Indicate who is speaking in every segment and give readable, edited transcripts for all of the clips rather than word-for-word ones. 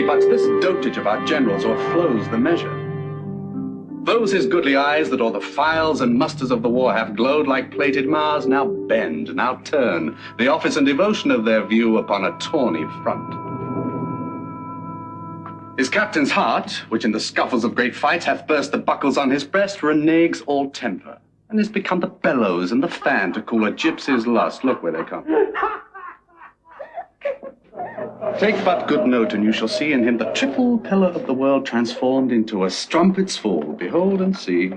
Speaker 1: But this dotage of our generals o'erflows the measure. Those his goodly eyes that o'er the files and musters of the war have glowed like plated Mars, now bend, now turn, the office and devotion of their view upon a tawny front. His captain's heart, which in the scuffles of great fight hath burst the buckles on his breast, reneges all temper, and is become the bellows and the fan to cool a gypsy's lust. Look where they come. Take but good note, and you shall see in him the triple pillar of the world transformed into a strumpet's fall. Behold and see.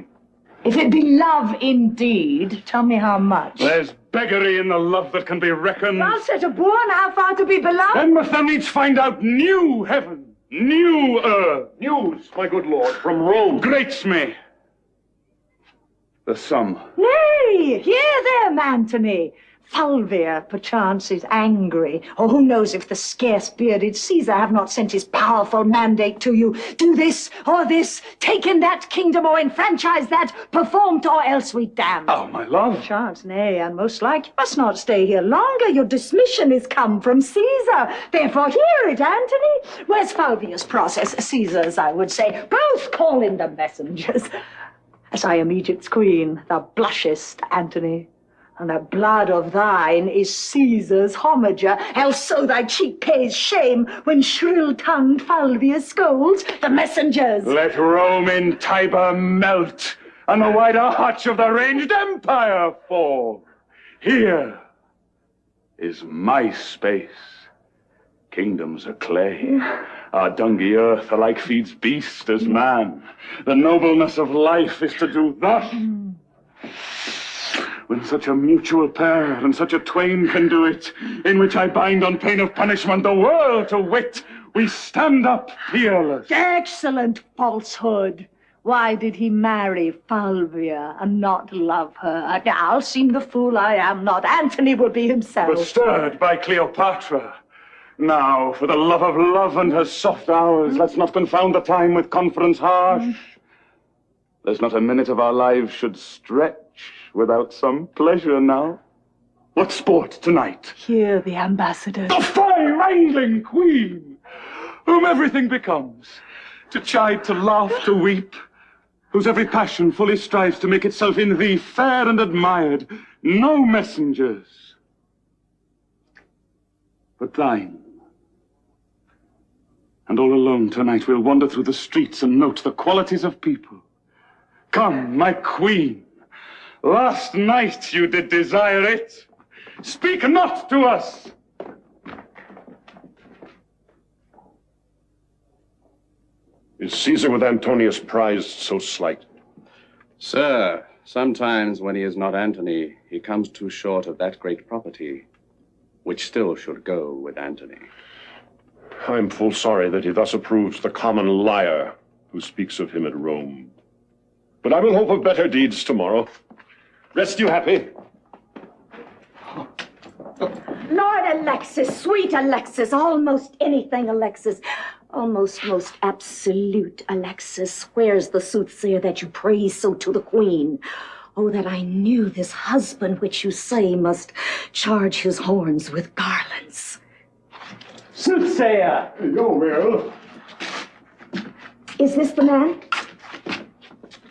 Speaker 2: If it be love indeed, tell me how much.
Speaker 3: There's beggary in the love that can be reckoned.
Speaker 2: Well, set a born, how far to be beloved?
Speaker 3: Then must thou needs find out new heaven, new earth. News, my good lord, from Rome. Grates me. The sum.
Speaker 2: Nay, hear them, Antony. Fulvia, perchance, is angry. Or who knows if the scarce-bearded Caesar have not sent his powerful mandate to you. Do this or this, take in that kingdom or enfranchise that, perform or else we damn.
Speaker 3: Oh, my love.
Speaker 2: Perchance, nay, and most like you must not stay here longer. Your dismission is come from Caesar. Therefore hear it, Antony. Where's Fulvia's process? Caesar's, I would say. Both call in the messengers. As I am Egypt's queen, thou blushest, Antony. And the blood of thine is Caesar's homager, else so thy cheek pays shame when shrill-tongued Fulvia scolds the messengers.
Speaker 3: Let Rome in Tiber melt, and the wider hutch of the ranged empire fall. Here is my space. Kingdoms are clay. Our dungy earth alike feeds beast as man. The nobleness of life is to do thus. When such a mutual pair and such a twain can do it, in which I bind on pain of punishment the world to wit, we stand up peerless.
Speaker 2: Excellent falsehood. Why did he marry Fulvia and not love her? I'll seem the fool I am not. Antony will be himself.
Speaker 3: But stirred by Cleopatra. Now, for the love of love and her soft hours, let's not confound the time with conference harsh. There's not a minute of our lives should stretch without some pleasure now. What sport tonight?
Speaker 2: Hear the ambassadors.
Speaker 3: The fine wrangling queen, whom everything becomes, to chide, to laugh, to weep, whose every passion fully strives to make itself in thee fair and admired, no messengers, but thine. And all alone tonight we'll wander through the streets and note the qualities of people. Come, my queen, last night you did desire it. Speak not to us.
Speaker 4: Is Caesar with Antonius prized so slight?
Speaker 1: Sir, sometimes when he is not Antony, he comes too short of that great property, which still should go with Antony.
Speaker 4: I'm full sorry that he thus approves the common liar who speaks of him at Rome. But I will hope of better deeds tomorrow. Rest you happy.
Speaker 2: Lord Alexis, sweet Alexis, almost anything Alexis, almost most absolute Alexis, where's the soothsayer that you praise so to the queen? Oh, that I knew this husband which you say must charge his horns with garlands.
Speaker 3: Soothsayer!
Speaker 4: Yo, Earl.
Speaker 2: Is this the man?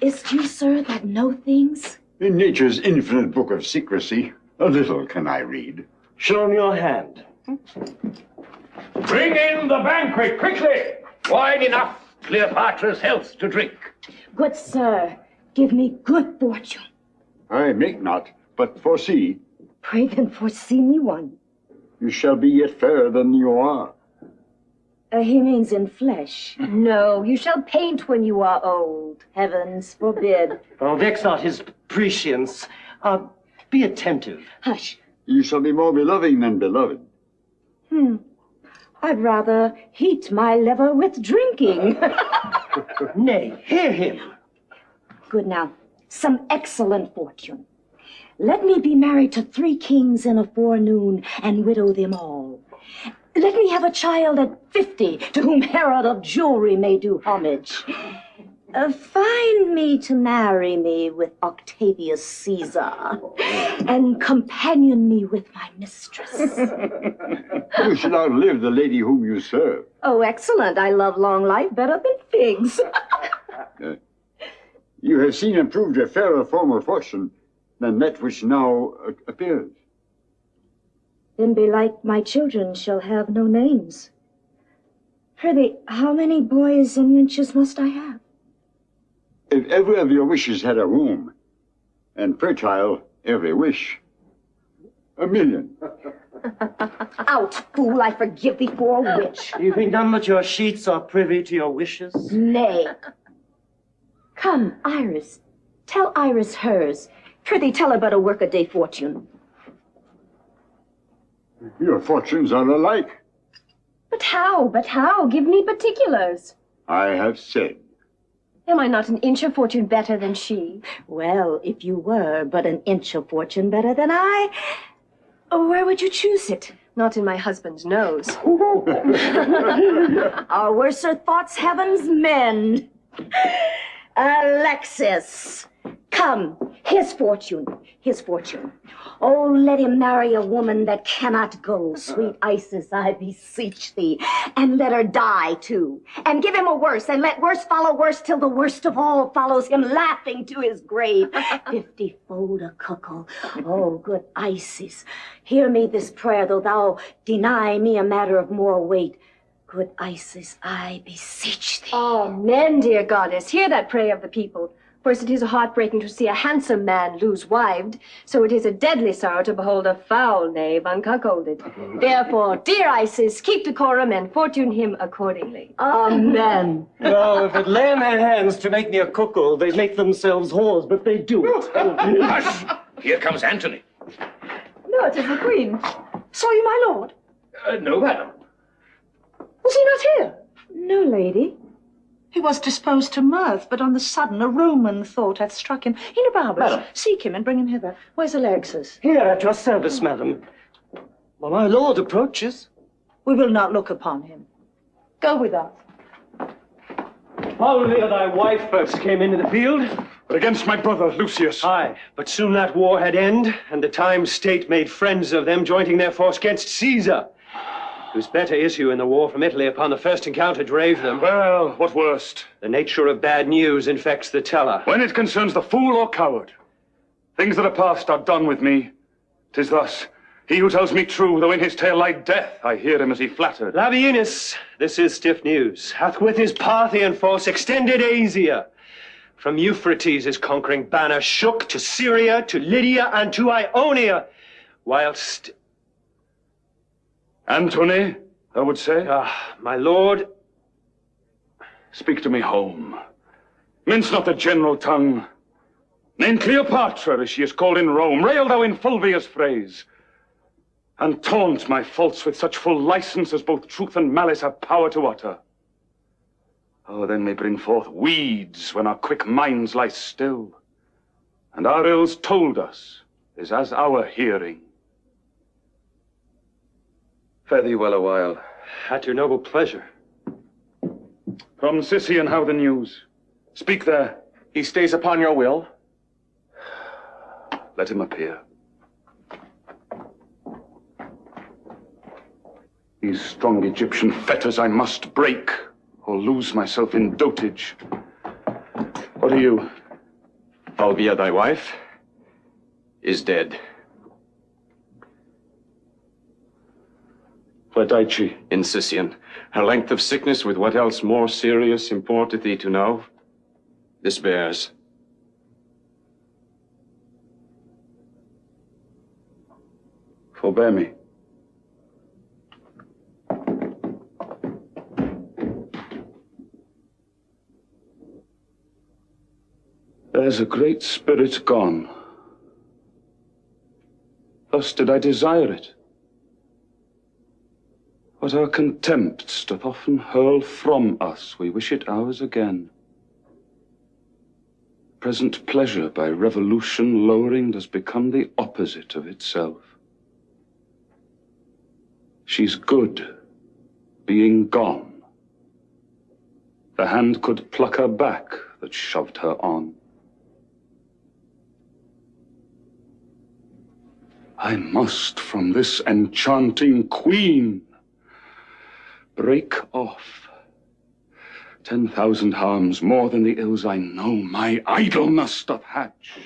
Speaker 2: Is it you, sir, that know things?
Speaker 5: In nature's infinite book of secrecy, a little can I read.
Speaker 6: Show me your hand.
Speaker 3: Bring in the banquet, quickly!
Speaker 6: Wine enough, Cleopatra's health to drink.
Speaker 2: Good sir, give me good fortune.
Speaker 5: I make not, but foresee.
Speaker 2: Pray then foresee me one.
Speaker 5: You shall be yet fairer than you are.
Speaker 2: He means in flesh.
Speaker 7: No, you shall paint when you are old.
Speaker 2: Heavens forbid.
Speaker 6: Oh, vex not his prescience. Be attentive.
Speaker 2: Hush.
Speaker 5: You shall be more beloving than beloved.
Speaker 2: I'd rather heat my liver with drinking.
Speaker 6: Nay, hear him.
Speaker 2: Good now. Some excellent fortune. Let me be married to 3 kings in a forenoon and widow them all. Let me have a child at 50 to whom Herod of Jewry may do homage. Find me to marry me with Octavius Caesar and companion me with my mistress.
Speaker 5: You should outlive the lady whom you serve.
Speaker 2: Oh, excellent. I love long life better than figs.
Speaker 5: You have seen and proved a fairer form of fortune than that which now appears.
Speaker 2: Then belike my children shall have no names. Prithee, how many boys and wenches must I have?
Speaker 5: If every of your wishes had a womb, and per child every wish, 1,000,000.
Speaker 2: Out, fool, I forgive thee for a witch.
Speaker 6: Do you think none but your sheets are privy to your wishes?
Speaker 2: Nay. Come, Iras. Tell Iras hers. Prithee, tell her but a work-a-day fortune.
Speaker 5: Your fortunes are alike.
Speaker 7: But how? But how? Give me particulars.
Speaker 5: I have said.
Speaker 7: Am I not an inch of fortune better than she?
Speaker 2: Well, if you were but an inch of fortune better than I, where would you choose it?
Speaker 7: Not in my husband's nose.
Speaker 2: Our worser thoughts heaven's mend. Alexis, come, his fortune, his fortune. Oh, let him marry a woman that cannot go, sweet Isis, I beseech thee. And let her die, too. And give him a worse, and let worse follow worse, till the worst of all follows him laughing to his grave. 50-fold a cuckle. Oh, good Isis, hear me this prayer, though thou deny me a matter of more weight. Good Isis, I beseech thee.
Speaker 7: Amen, dear goddess. Hear that prayer of the people. First, it is heartbreaking to see a handsome man lose wived, so it is a deadly sorrow to behold a foul knave uncuckolded. Therefore, dear Isis, keep decorum and fortune him accordingly.
Speaker 2: Amen.
Speaker 6: No, if it lay in their hands to make me a cuckold, they'd make themselves whores, but they do it.
Speaker 8: Hush! Here comes Antony.
Speaker 2: No, it is the Queen. Saw you, my lord?
Speaker 8: No, madam.
Speaker 2: Was he not here? No, lady. He was disposed to mirth, but on the sudden a Roman thought hath struck him. Enobarbus, seek him and bring him hither. Where's Alexis?
Speaker 6: Here at your service, madam. Well, my lord approaches.
Speaker 2: We will not look upon him. Go with us.
Speaker 9: Paulina, thy wife, first came into the field.
Speaker 3: But against my brother, Lucius.
Speaker 9: Aye, but soon that war had end, and the time state made friends of them, jointing their force against Caesar, whose better issue in the war from Italy upon the first encounter drave them.
Speaker 3: Well, what worst?
Speaker 9: The nature of bad news infects the teller.
Speaker 3: When it concerns the fool or coward, things that are past are done with me. 'Tis thus. He who tells me true, though in his tale lie death, I hear him as he flattered.
Speaker 9: Labienus, this is stiff news, hath with his Parthian force extended Asia. From Euphrates his conquering banner shook to Syria, to Lydia, and to Ionia, whilst...
Speaker 3: Antony, I would say.
Speaker 9: My lord.
Speaker 3: Speak to me home. Mince not the general tongue. Name Cleopatra, as she is called in Rome. Rail thou in Fulvia's phrase. And taunt my faults with such full license as both truth and malice have power to utter. Oh, then may bring forth weeds when our quick minds lie still. And our ills told us is as our hearing.
Speaker 8: Fare thee well a while.
Speaker 9: At your noble pleasure.
Speaker 3: From Sicyon, how the news? Speak there.
Speaker 8: He stays upon your will.
Speaker 3: Let him appear. These strong Egyptian fetters I must break, or lose myself in dotage. What are you?
Speaker 8: Fulvia, thy wife, is dead.
Speaker 3: Where died she?
Speaker 8: In Sicyon. Her length of sickness, with what else more serious importeth thee to know? This bears.
Speaker 3: Forbear me. There's a great spirit gone. Thus did I desire it. What our contempts doth often hurl from us, we wish it ours again. Present pleasure by revolution lowering does become the opposite of itself. She's good, being gone. The hand could pluck her back that shoved her on. I must from this enchanting queen break off. 10,000 harms more than the ills I know my idleness doth hatch.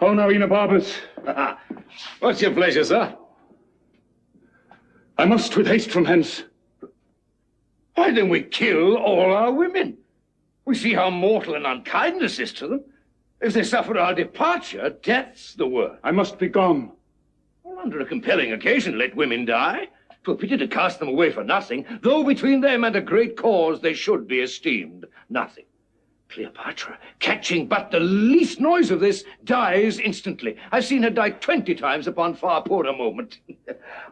Speaker 3: Oh, now, Enobarbus.
Speaker 10: What's your pleasure, sir?
Speaker 3: I must with haste from hence.
Speaker 10: Why then we kill all our women? We see how mortal an unkindness is to them. If they suffer our departure, death's the word.
Speaker 3: I must be gone.
Speaker 10: Well, under a compelling occasion, let women die. 'Twere pity to cast them away for nothing, though between them and a great cause they should be esteemed nothing. Cleopatra, catching but the least noise of this, dies instantly. I've seen her die 20 times upon far poorer moment.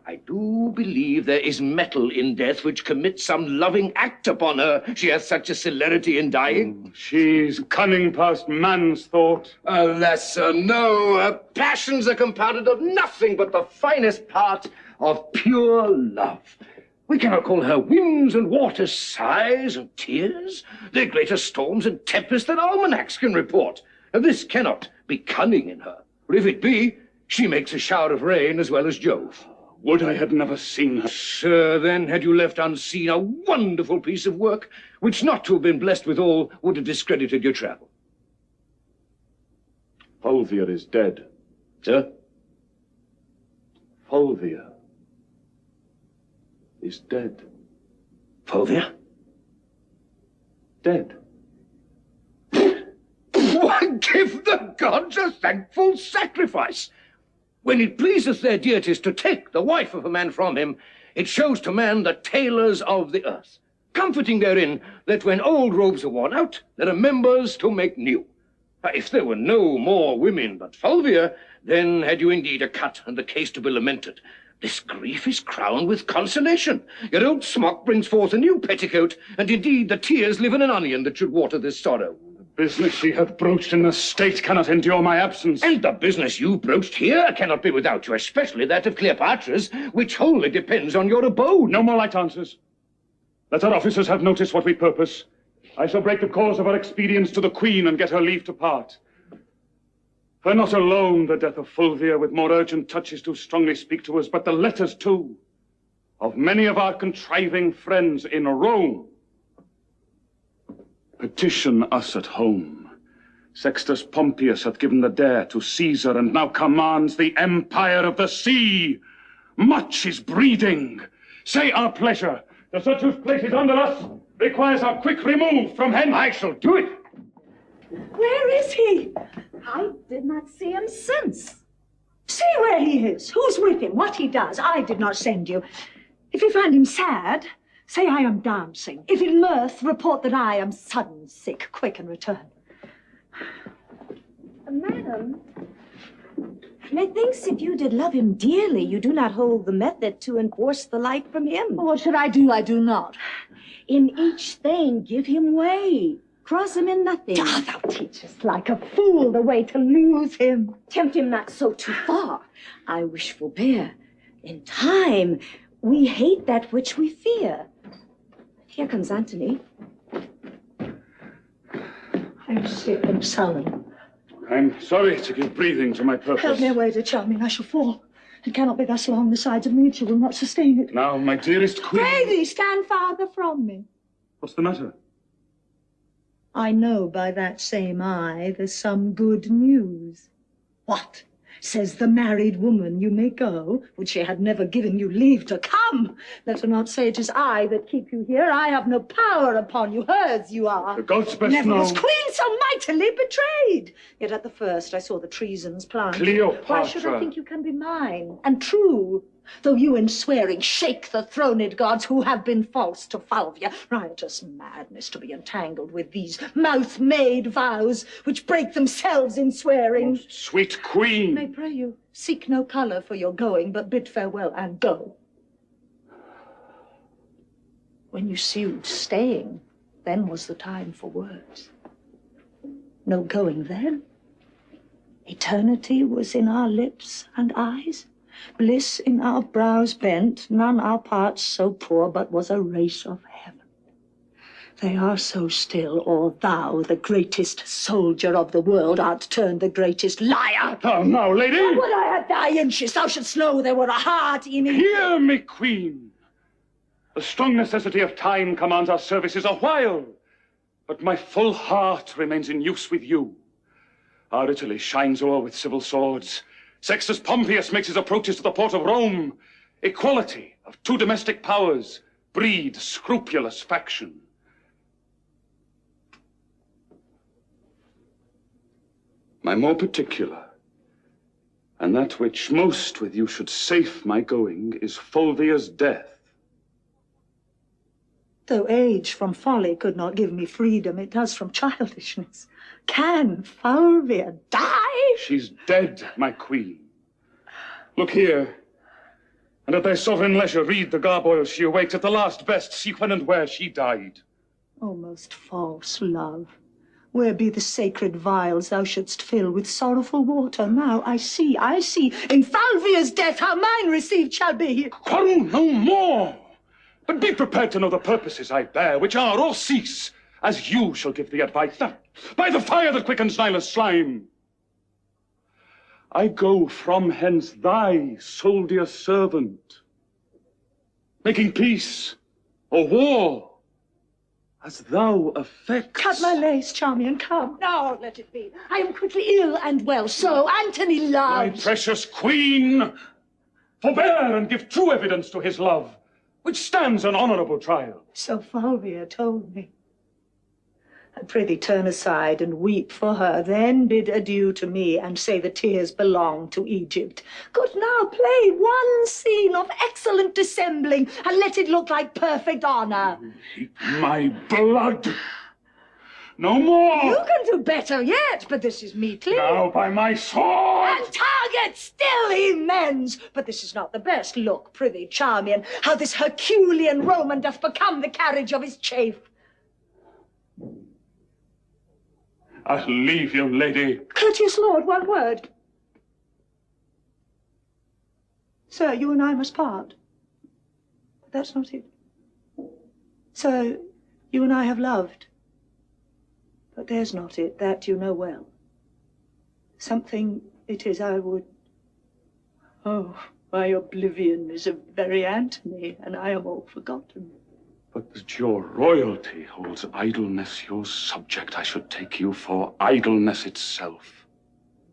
Speaker 10: I do believe there is metal in death which commits some loving act upon her. She hath such a celerity in dying.
Speaker 3: She's cunning past man's thought.
Speaker 10: Alas, sir, no. Her passions are compounded of nothing but the finest part of pure love. We cannot call her winds and waters, sighs and tears. They're greater storms and tempests than almanacs can report. And this cannot be cunning in her. For if it be, she makes a shower of rain as well as Jove.
Speaker 3: Would I had never seen her.
Speaker 10: Sir, then had you left unseen a wonderful piece of work, which not to have been blessed withal would have discredited your travel.
Speaker 3: Fulvia is dead.
Speaker 10: Sir?
Speaker 3: Fulvia is dead.
Speaker 10: Fulvia?
Speaker 3: Dead.
Speaker 10: Why, give the gods a thankful sacrifice. When it pleaseth their deities to take the wife of a man from him, it shows to man the tailors of the earth, comforting therein that when old robes are worn out, there are members to make new. If there were no more women but Fulvia, then had you indeed a cut and the case to be lamented. This grief is crowned with consolation. Your old smock brings forth a new petticoat, and indeed the tears live in an onion that should water this sorrow.
Speaker 3: The business she hath broached in the state cannot endure my absence.
Speaker 10: And the business you broached here cannot be without you, especially that of Cleopatra's, which wholly depends on your abode.
Speaker 3: No more light answers. Let our officers have notice what we purpose. I shall break the cause of our expedience to the queen and get her leave to part. For not alone the death of Fulvia with more urgent touches do strongly speak to us, but the letters too of many of our contriving friends in Rome petition us at home. Sextus Pompeius hath given the dare to Caesar and now commands the empire of the sea. Much is breeding. Say our pleasure. The such whose place is under us requires our quick remove from hence.
Speaker 10: I shall do it.
Speaker 2: Where is he? I did not see him since. See where he is, who's with him, what he does. I did not send you. If you find him sad, say I am dancing. If in mirth, report that I am sudden sick. Quick and return.
Speaker 7: Madam, methinks if you did love him dearly, you do not hold the method to enforce the like from him.
Speaker 2: What should I do? I do not.
Speaker 7: In each thing, give him way. Cross him in nothing.
Speaker 2: Ah, thou teachest like a fool the way to lose him.
Speaker 7: Tempt him not so too far. I wish forbear. In time, we hate that which we fear. Here comes Antony.
Speaker 2: I'm sick and sullen.
Speaker 3: I'm sorry to give breathing to my purpose.
Speaker 2: Help me away to Charmian. I shall fall. It cannot be thus along the sides of me. She will not sustain it.
Speaker 3: Now, my dearest queen.
Speaker 2: Pray thee, stand farther from me.
Speaker 3: What's the matter?
Speaker 2: I know by that same eye there's some good news. What? Says the married woman you may go, would she had never given you leave to come. Let her not say it is I that keep you here. I have no power upon you. Hers you are.
Speaker 3: The gods best
Speaker 2: Never
Speaker 3: know.
Speaker 2: was queen so mightily betrayed. Yet at the first I saw the treasons planted.
Speaker 3: Cleopatra.
Speaker 2: Why should I think you can be mine and true? Though you in swearing shake the throned gods who have been false to Falvia, riotous madness to be entangled with these mouth-made vows which break themselves in swearing.
Speaker 3: Most sweet queen!
Speaker 2: I pray you, seek no colour for your going, but bid farewell and go. When you sued staying, then was the time for words. No going then. Eternity was in our lips and eyes, bliss in our brows bent, none our parts so poor, but was a race of heaven. They are so still, or thou, the greatest soldier of the world, art turned the greatest liar.
Speaker 3: Oh, now, lady!
Speaker 2: What would I have thy inches? Thou shouldst know there were a heart in it.
Speaker 3: Hear me, queen! The strong necessity of time commands our services a while, but my full heart remains in use with you. Our Italy shines o'er with civil swords. Sextus Pompeius makes his approaches to the port of Rome. Equality of two domestic powers breed scrupulous faction. My more particular, and that which most with you should safe my going, is Fulvia's death.
Speaker 2: Though age from folly could not give me freedom, it does from childishness. Can Fulvia die?
Speaker 3: She's dead, my queen. Look here, and at thy sovereign leisure read the garboils she awaits at the last best, see when and where she died.
Speaker 2: O most false love, where be the sacred vials thou shouldst fill with sorrowful water? Now I see, in Fulvia's death how mine received shall be.
Speaker 3: Quarrel no more, but be prepared to know the purposes I bear, which are or cease, as you shall give the advice. Now, by the fire that quickens Nyla's slime, I go from hence thy soldier servant, making peace or war as thou affects.
Speaker 2: Cut my lace, Charmian, come. No, let it be. I am quickly ill and well, so Antony
Speaker 3: My
Speaker 2: loves.
Speaker 3: precious queen, forbear and give true evidence to his love, which stands an honourable trial.
Speaker 2: So Fulvia told me. I prithee turn aside and weep for her, then bid adieu to me, and say the tears belong to Egypt. Good, now play one scene of excellent dissembling, and let it look like perfect honour.
Speaker 3: My blood! No more!
Speaker 2: You can do better yet, but this is meetly.
Speaker 3: Now by my sword!
Speaker 2: And target still he mends. But this is not the best. Look, prithee, Charmian, how this Herculean Roman doth become the carriage of his chafe.
Speaker 3: I'll leave you, lady.
Speaker 2: Courteous lord, one word. Sir, you and I must part. But that's not it. Sir, you and I have loved. But there's not it, that you know well. Something it is I would... Oh, my oblivion is of very Antony, and I am all forgotten.
Speaker 3: But that your royalty holds idleness your subject, I should take you for idleness itself.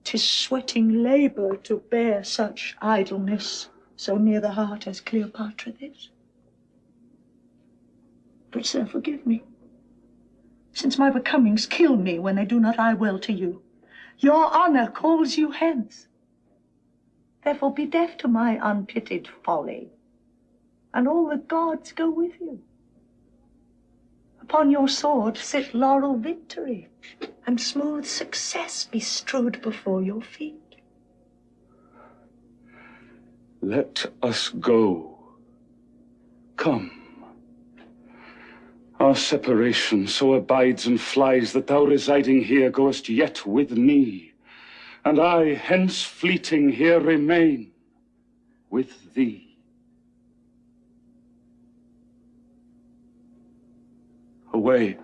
Speaker 2: 'Tis sweating labour to bear such idleness, so near the heart as Cleopatra this. But, sir, forgive me, since my becomings kill me when they do not eye well to you. Your honour calls you hence. Therefore be deaf to my unpitied folly, and all the gods go with you. Upon your sword sit laurel victory, and smooth success be strewed before your feet.
Speaker 3: Let us go. Come. Our separation so abides and flies that thou residing here goest yet with me, and I hence fleeting here remain with thee. Away.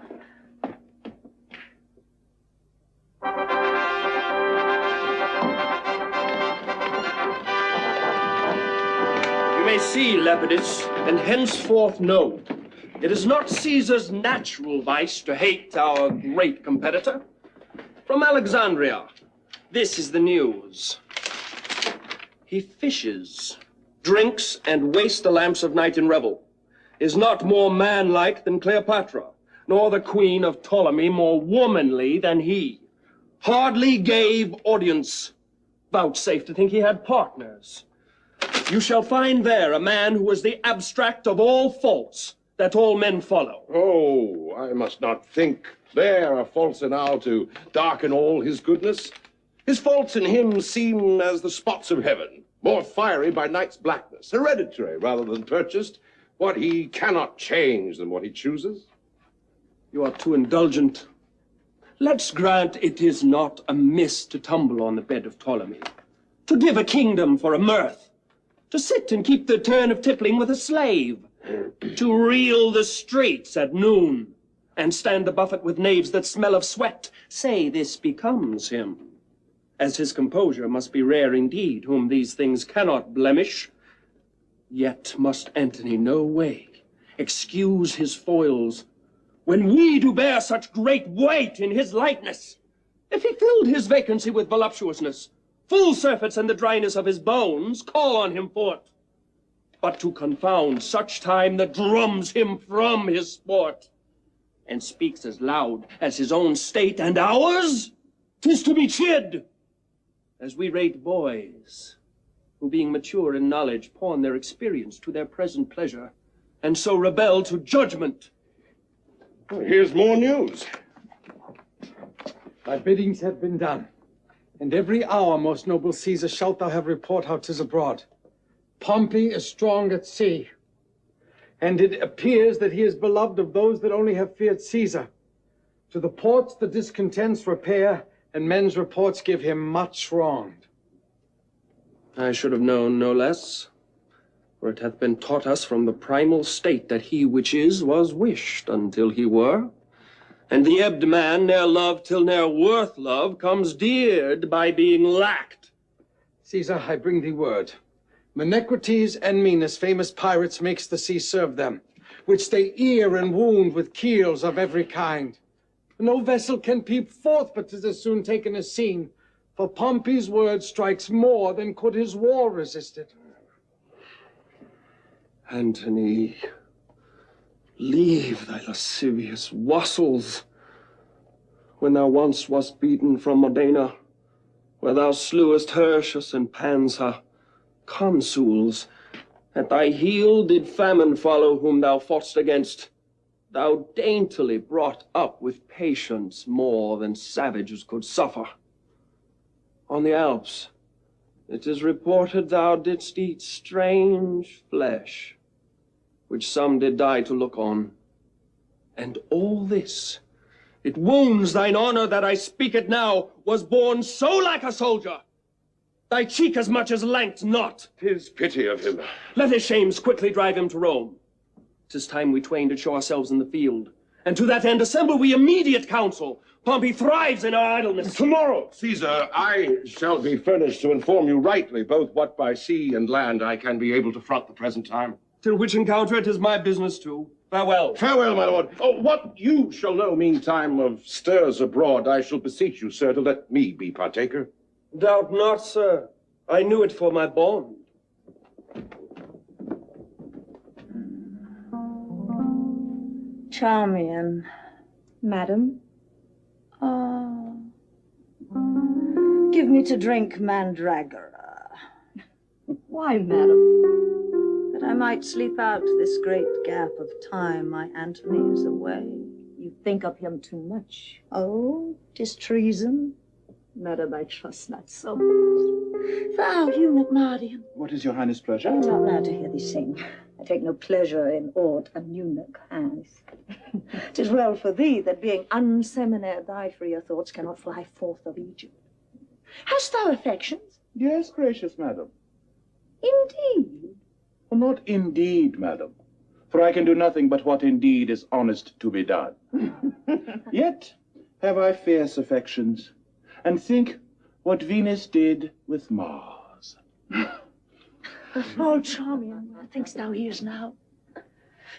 Speaker 6: You may see, Lepidus, and henceforth know, it is not Caesar's natural vice to hate our great competitor. From Alexandria, this is the news. He fishes, drinks, and wastes the lamps of night in revel, is not more manlike than Cleopatra, nor the queen of Ptolemy more womanly than he. Hardly gave audience, vouchsafe to think he had partners. You shall find there a man who is the abstract of all faults that all men follow.
Speaker 11: Oh, I must not think there are faults enow to darken all his goodness. His faults in him seem as the spots of heaven, more fiery by night's blackness, hereditary rather than purchased, what he cannot change than what he chooses.
Speaker 6: You are too indulgent. Let's grant it is not amiss to tumble on the bed of Ptolemy, to give a kingdom for a mirth, to sit and keep the turn of tippling with a slave, to reel the streets at noon, and stand the buffet with knaves that smell of sweat. Say this becomes him, as his composure must be rare indeed, whom these things cannot blemish. Yet must Antony no way excuse his foils, when we do bear such great weight in his likeness. If he filled his vacancy with voluptuousness, full surfeits and the dryness of his bones, call on him for't. But to confound such time that drums him from his sport, and speaks as loud as his own state and ours, 'tis to be chid, as we rate boys, who being mature in knowledge pawn their experience to their present pleasure, and so rebel to judgment.
Speaker 11: Here's more news.
Speaker 12: Thy biddings have been done, and every hour, most noble Caesar, shalt thou have report how 'tis abroad. Pompey is strong at sea, and it appears that he is beloved of those that only have feared Caesar. To the ports the discontents repair, and men's reports give him much wronged.
Speaker 6: I should have known no less, for it hath been taught us from the primal state that he which is was wished until he were, and the ebbed man ne'er loved till ne'er worth love comes deared by being lacked.
Speaker 12: Caesar, I bring thee word. Menecrates and Minos, famous pirates, makes the sea serve them, which they ear and wound with keels of every kind. No vessel can peep forth, but 'tis as soon taken as seen, for Pompey's word strikes more than could his war resist it.
Speaker 6: Antony, leave thy lascivious wassels, when thou once wast beaten from Modena, where thou slewest Hirtius and Pansa, consuls. At thy heel did famine follow whom thou fought'st against. Thou daintily brought up with patience more than savages could suffer. On the Alps, it is reported thou didst eat strange flesh, which some did die to look on. And all this, it wounds thine honor that I speak it now, was born so like a soldier. Thy cheek as much as lanked not.
Speaker 11: 'Tis pity of him.
Speaker 6: Let his shames quickly drive him to Rome. 'Tis time we twain did show ourselves in the field, and to that end assemble we immediate council. Pompey thrives in our idleness.
Speaker 11: Tomorrow, Caesar, I shall be furnished to inform you rightly, both what by sea and land I can be able to front the present time.
Speaker 6: Till which encounter it is my business too. Farewell.
Speaker 11: Farewell, my lord. Oh, what you shall know meantime of stirs abroad, I shall beseech you, sir, to let me be partaker.
Speaker 6: Doubt not, sir. I knew it for my bond.
Speaker 2: Charmian, madam. Give me to drink mandragora. Why, madam? That I might sleep out this great gap of time my Antony is away. You think of him too much. Oh, 'tis treason. Madam, I trust not so. Thou, eunuch Mardian.
Speaker 13: What is your highness' pleasure?
Speaker 2: I'm not allowed to hear thee sing. I take no pleasure in aught a eunuch has. 'Tis well for thee that being unseminared, thy freer thoughts cannot fly forth of Egypt. Hast thou affections?
Speaker 13: Yes, gracious madam.
Speaker 2: Indeed?
Speaker 13: Well, not indeed, madam, for I can do nothing but what indeed is honest to be done. Yet have I fierce affections, and think what Venus did with Mars.
Speaker 2: Oh, Charmian, what thinkst thou he is now?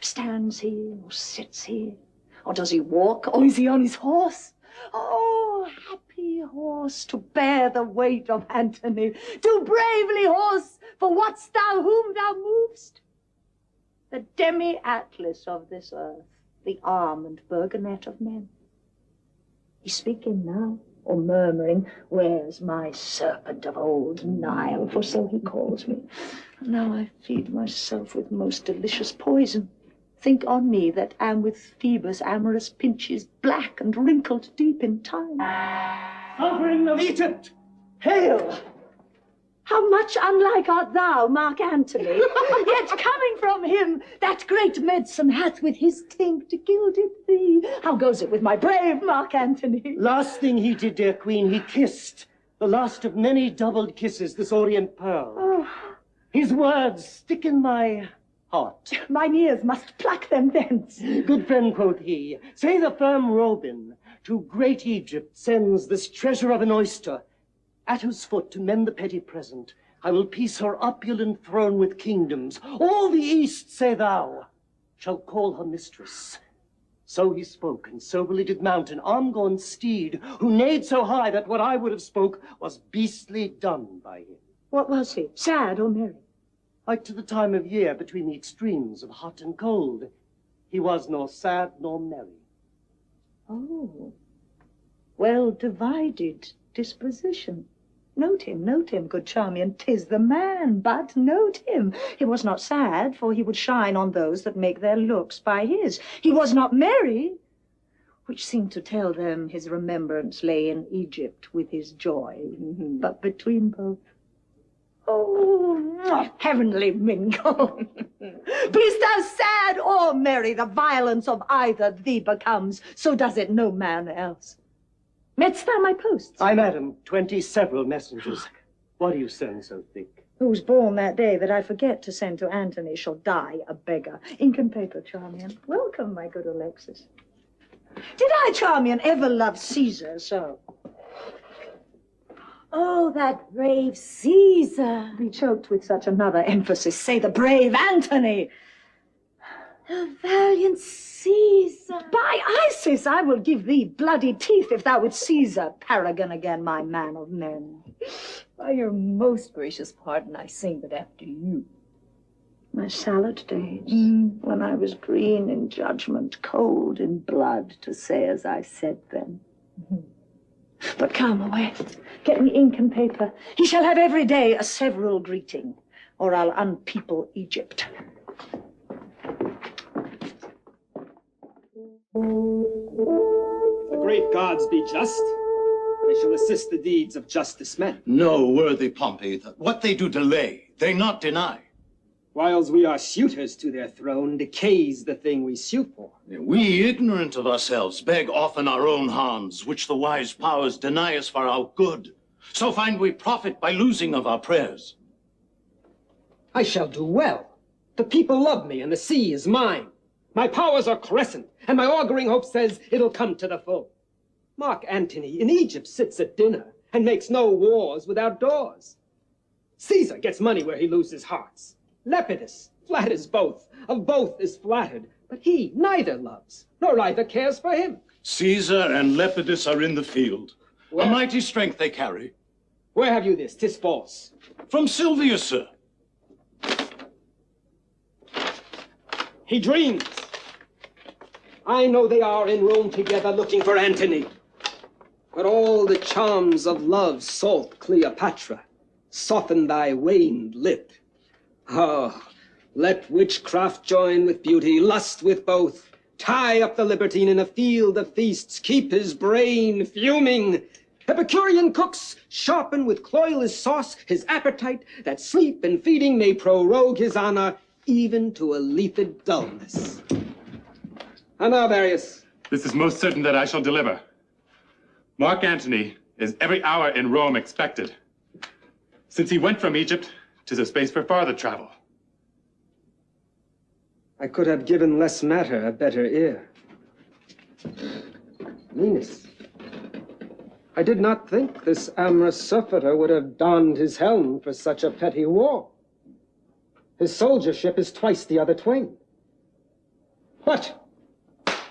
Speaker 2: Stands he, or sits he, or does he walk, or is he on his horse? Oh, happy horse, to bear the weight of Antony. Do bravely, horse, for what's thou whom thou movest? The demi-atlas of this earth, the arm and burgonet of men. He's speaking now. or murmuring, "Where's my serpent of old Nile?" For so he calls me. And now I feed myself with most delicious poison. Think on me that am with Phoebus' amorous pinches, black and wrinkled deep in time.
Speaker 6: Sovereign of Egypt, hail!
Speaker 2: How much unlike art thou, Marc Antony, yet coming from him, that great medicine hath with his tinct gilded thee. How goes it with my brave Marc Antony?
Speaker 6: Last thing he did, dear queen, he kissed, the last of many doubled kisses, this orient pearl.
Speaker 2: Oh.
Speaker 6: His words stick in my heart.
Speaker 2: Mine ears must pluck them thence.
Speaker 6: Good friend, quoth he, say the firm Robin to great Egypt sends this treasure of an oyster, at whose foot, to mend the petty present, I will piece her opulent throne with kingdoms. All the East, say thou, shall call her mistress. So he spoke, and soberly did mount an arm-gone steed, who neighed so high that what I would have spoke was beastly done by him.
Speaker 2: What was he, sad or merry?
Speaker 6: Like to the time of year between the extremes of hot and cold, he was nor sad nor merry.
Speaker 2: Oh, well divided disposition. Note him, good Charmian, 'tis the man, but note him. He was not sad, for he would shine on those that make their looks by his. He was not merry, which seemed to tell them his remembrance lay in Egypt with his joy. But between both, oh, heavenly mingle. Please thou sad or merry, the violence of either thee becomes, so does it no man else. Medst thou my posts?
Speaker 6: Aye, madam, 20 several messengers. What do you send so thick?
Speaker 2: Who's born that day that I forget to send to Antony shall die a beggar. Ink and paper, Charmian. Welcome, my good Alexis. Did I, Charmian, ever love Caesar so?
Speaker 7: Oh, that brave Caesar.
Speaker 2: Be choked with such another emphasis. Say the brave Antony.
Speaker 7: The valiant Caesar.
Speaker 2: By Isis, I will give thee bloody teeth if thou wouldst Caesar, paragon again, my man of men.
Speaker 14: By your most gracious pardon, I sing but after you.
Speaker 2: My salad days, when I was green in judgment, cold in blood, to say as I said then. But come away, get me ink and paper. He shall have every day a several greeting, or I'll unpeople Egypt.
Speaker 15: The great gods be just. They shall assist the deeds of justice men.
Speaker 16: No, worthy Pompey, that what they do delay, they not deny.
Speaker 15: Whiles we are suitors to their throne, decays the thing we sue for.
Speaker 16: We, ignorant of ourselves, beg often our own harms, which the wise powers deny us for our good. So find we profit by losing of our prayers.
Speaker 15: I shall do well. The people love me, and the sea is mine. My powers are crescent, and my auguring hope says it'll come to the full. Marc Antony in Egypt sits at dinner and makes no wars without doors. Caesar gets money where he loses hearts. Lepidus flatters both, of both is flattered, but he neither loves, nor either cares for him.
Speaker 16: Caesar and Lepidus are in the field. A mighty strength they carry.
Speaker 15: Where have you this? 'Tis false.
Speaker 16: From Silius, sir.
Speaker 15: He dreams. I know they are in Rome together looking for Antony. But all the charms of love, salt Cleopatra, soften thy waned lip. Oh, let witchcraft join with beauty, lust with both. Tie up the libertine in a field of feasts, keep his brain fuming. Epicurean cooks sharpen with cloyless sauce his appetite, that sleep and feeding may prorogue his honor, even to a lethed dullness. And now, Varius.
Speaker 17: This is most certain that I shall deliver. Marc Antony is every hour in Rome expected. Since he went from Egypt, 'tis a space for farther travel.
Speaker 15: I could have given less matter a better ear. Venus, I did not think this amorous surfeiter would have donned his helm for such a petty war. His soldiership is twice the other twain. What?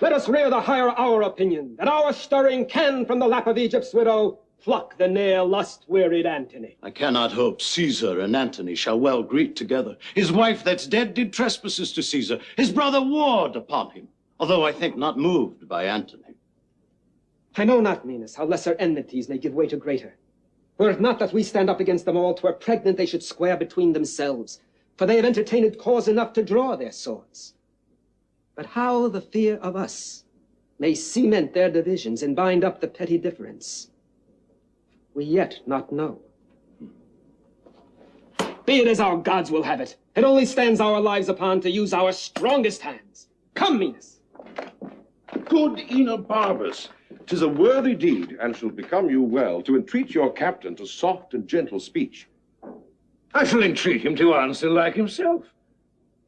Speaker 15: Let us rear the higher our opinion, that our stirring can from the lap of Egypt's widow pluck the ne'er lust-wearied Antony.
Speaker 16: I cannot hope Caesar and Antony shall well greet together. His wife that's dead did trespasses to Caesar. His brother warred upon him, although I think not moved by Antony.
Speaker 15: I know not, Minos, how lesser enmities may give way to greater. Were it not that we stand up against them all, 'twere pregnant they should square between themselves, for they have entertained cause enough to draw their swords. But how the fear of us may cement their divisions and bind up the petty difference, we yet not know. Be it as our gods will have it. It only stands our lives upon to use our strongest hands. Come, Minos.
Speaker 11: Good Enobarbus, 'tis a worthy deed, and shall become you well, to entreat your captain to soft and gentle speech.
Speaker 10: I shall entreat him to answer like himself.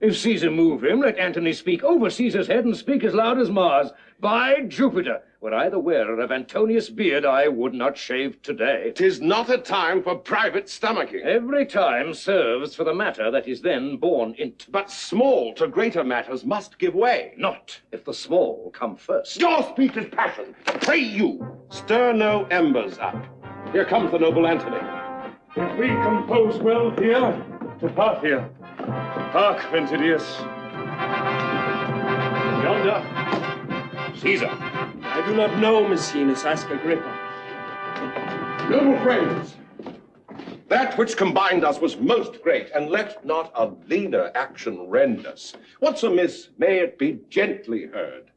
Speaker 10: If Caesar move him, let Antony speak over Caesar's head and speak as loud as Mars. By Jupiter, were I the wearer of Antonius' beard, I would not shave today.
Speaker 11: 'Tis not a time for private stomaching.
Speaker 10: Every time serves for the matter that is then born in't.
Speaker 11: But small to greater matters must give way.
Speaker 10: Not if the small come first.
Speaker 11: Your speech is passion. Pray you, stir no embers up. Here comes the noble Antony.
Speaker 3: If we compose well here, depart here. Hark, Ventidius.
Speaker 11: Yonder,
Speaker 6: Caesar. I do not know, Maecenas. Ask Agrippa.
Speaker 11: Noble friends, that which combined us was most great, and let not a leaner action rend us. What's amiss, may it be gently heard.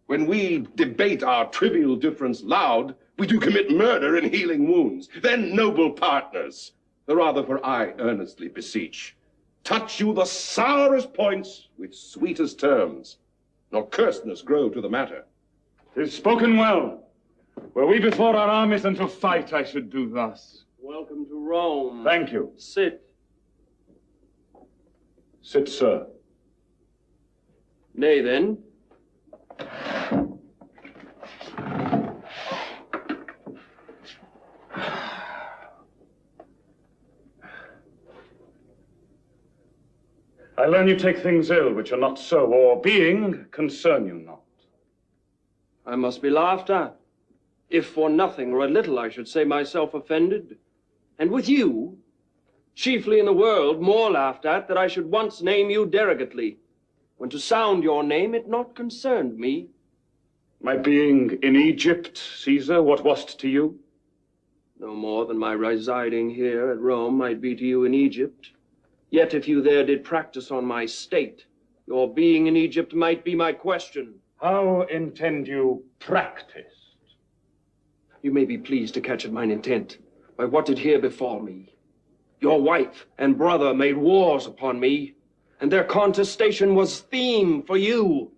Speaker 11: When we debate our trivial difference loud, we do commit murder in healing wounds. Then, noble partners, the rather for I earnestly beseech, touch you the sourest points with sweetest terms, nor cursedness grow to the matter.
Speaker 3: 'Tis spoken well. Were we before our armies and to fight, I should do thus.
Speaker 6: Welcome to Rome.
Speaker 3: Thank you.
Speaker 6: Sit.
Speaker 3: Sit, sir.
Speaker 6: Nay, then.
Speaker 3: I learn you take things ill which are not so, or being, concern you not.
Speaker 6: I must be laughed at. If for nothing or a little, I should say myself offended. And with you, chiefly in the world, more laughed at that I should once name you derogately, when to sound your name it not concerned me.
Speaker 3: My being in Egypt, Caesar, what was't to you?
Speaker 6: No more than my residing here at Rome might be to you in Egypt. Yet if you there did practice on my state, your being in Egypt might be my question.
Speaker 3: How intend you practiced?
Speaker 6: You may be pleased to catch at mine intent by what did here befall me. Your wife and brother made wars upon me, and their contestation was theme for you.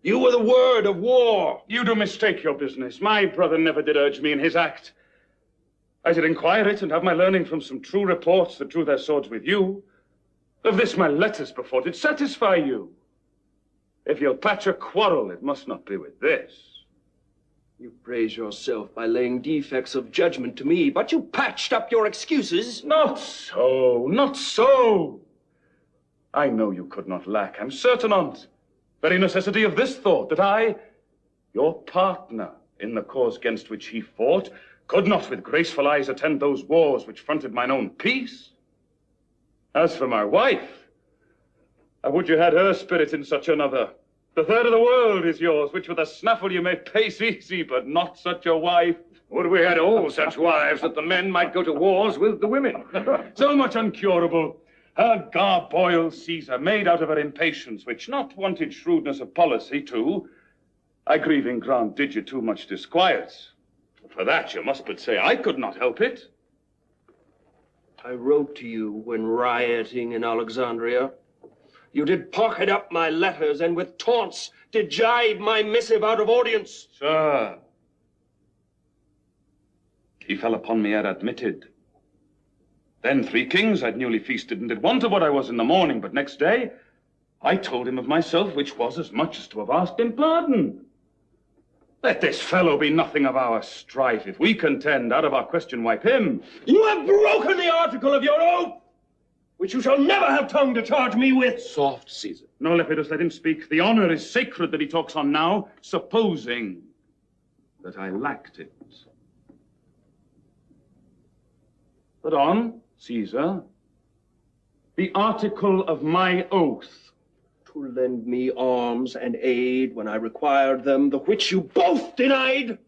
Speaker 6: You were the word of war.
Speaker 3: You do mistake your business. My brother never did urge me in his act. I did inquire it and have my learning from some true reports that drew their swords with you. Of this my letters before did satisfy you. If you'll patch a quarrel, it must not be with this.
Speaker 6: You praise yourself by laying defects of judgment to me, but you patched up your excuses.
Speaker 3: Not so, not so. I know you could not lack, I'm certain on't. Very necessity of this thought, that I, your partner in the cause against which he fought, could not with graceful eyes attend those wars which fronted mine own peace. As for my wife, I would you had her spirit in such another. The third of the world is yours, which with a snaffle you may pace easy, but not such a wife.
Speaker 10: Would we had all such wives that the men might go to wars with the women.
Speaker 3: So much uncurable. Her garboiled Caesar, made out of her impatience, which not wanted shrewdness of policy too. I grieving grant did you too much disquiet. For that you must but say I could not help it.
Speaker 6: I wrote to you when rioting in Alexandria. You did pocket up my letters, and with taunts did jibe my missive out of audience.
Speaker 3: Sir, he fell upon me ere admitted. Then 3 kings I'd newly feasted, and did want of what I was in the morning, but next day I told him of myself, which was as much as to have asked him pardon. Let this fellow be nothing of our strife. If we contend, out of our question wipe him.
Speaker 6: You have broken the article of your oath, which you shall never have tongue to charge me with.
Speaker 11: Soft, Caesar.
Speaker 3: No, Lepidus, let him speak. The honor is sacred that he talks on now, supposing that I lacked it. But on, Caesar, the article of my oath.
Speaker 6: To lend me arms and aid when I required them, the which you both denied.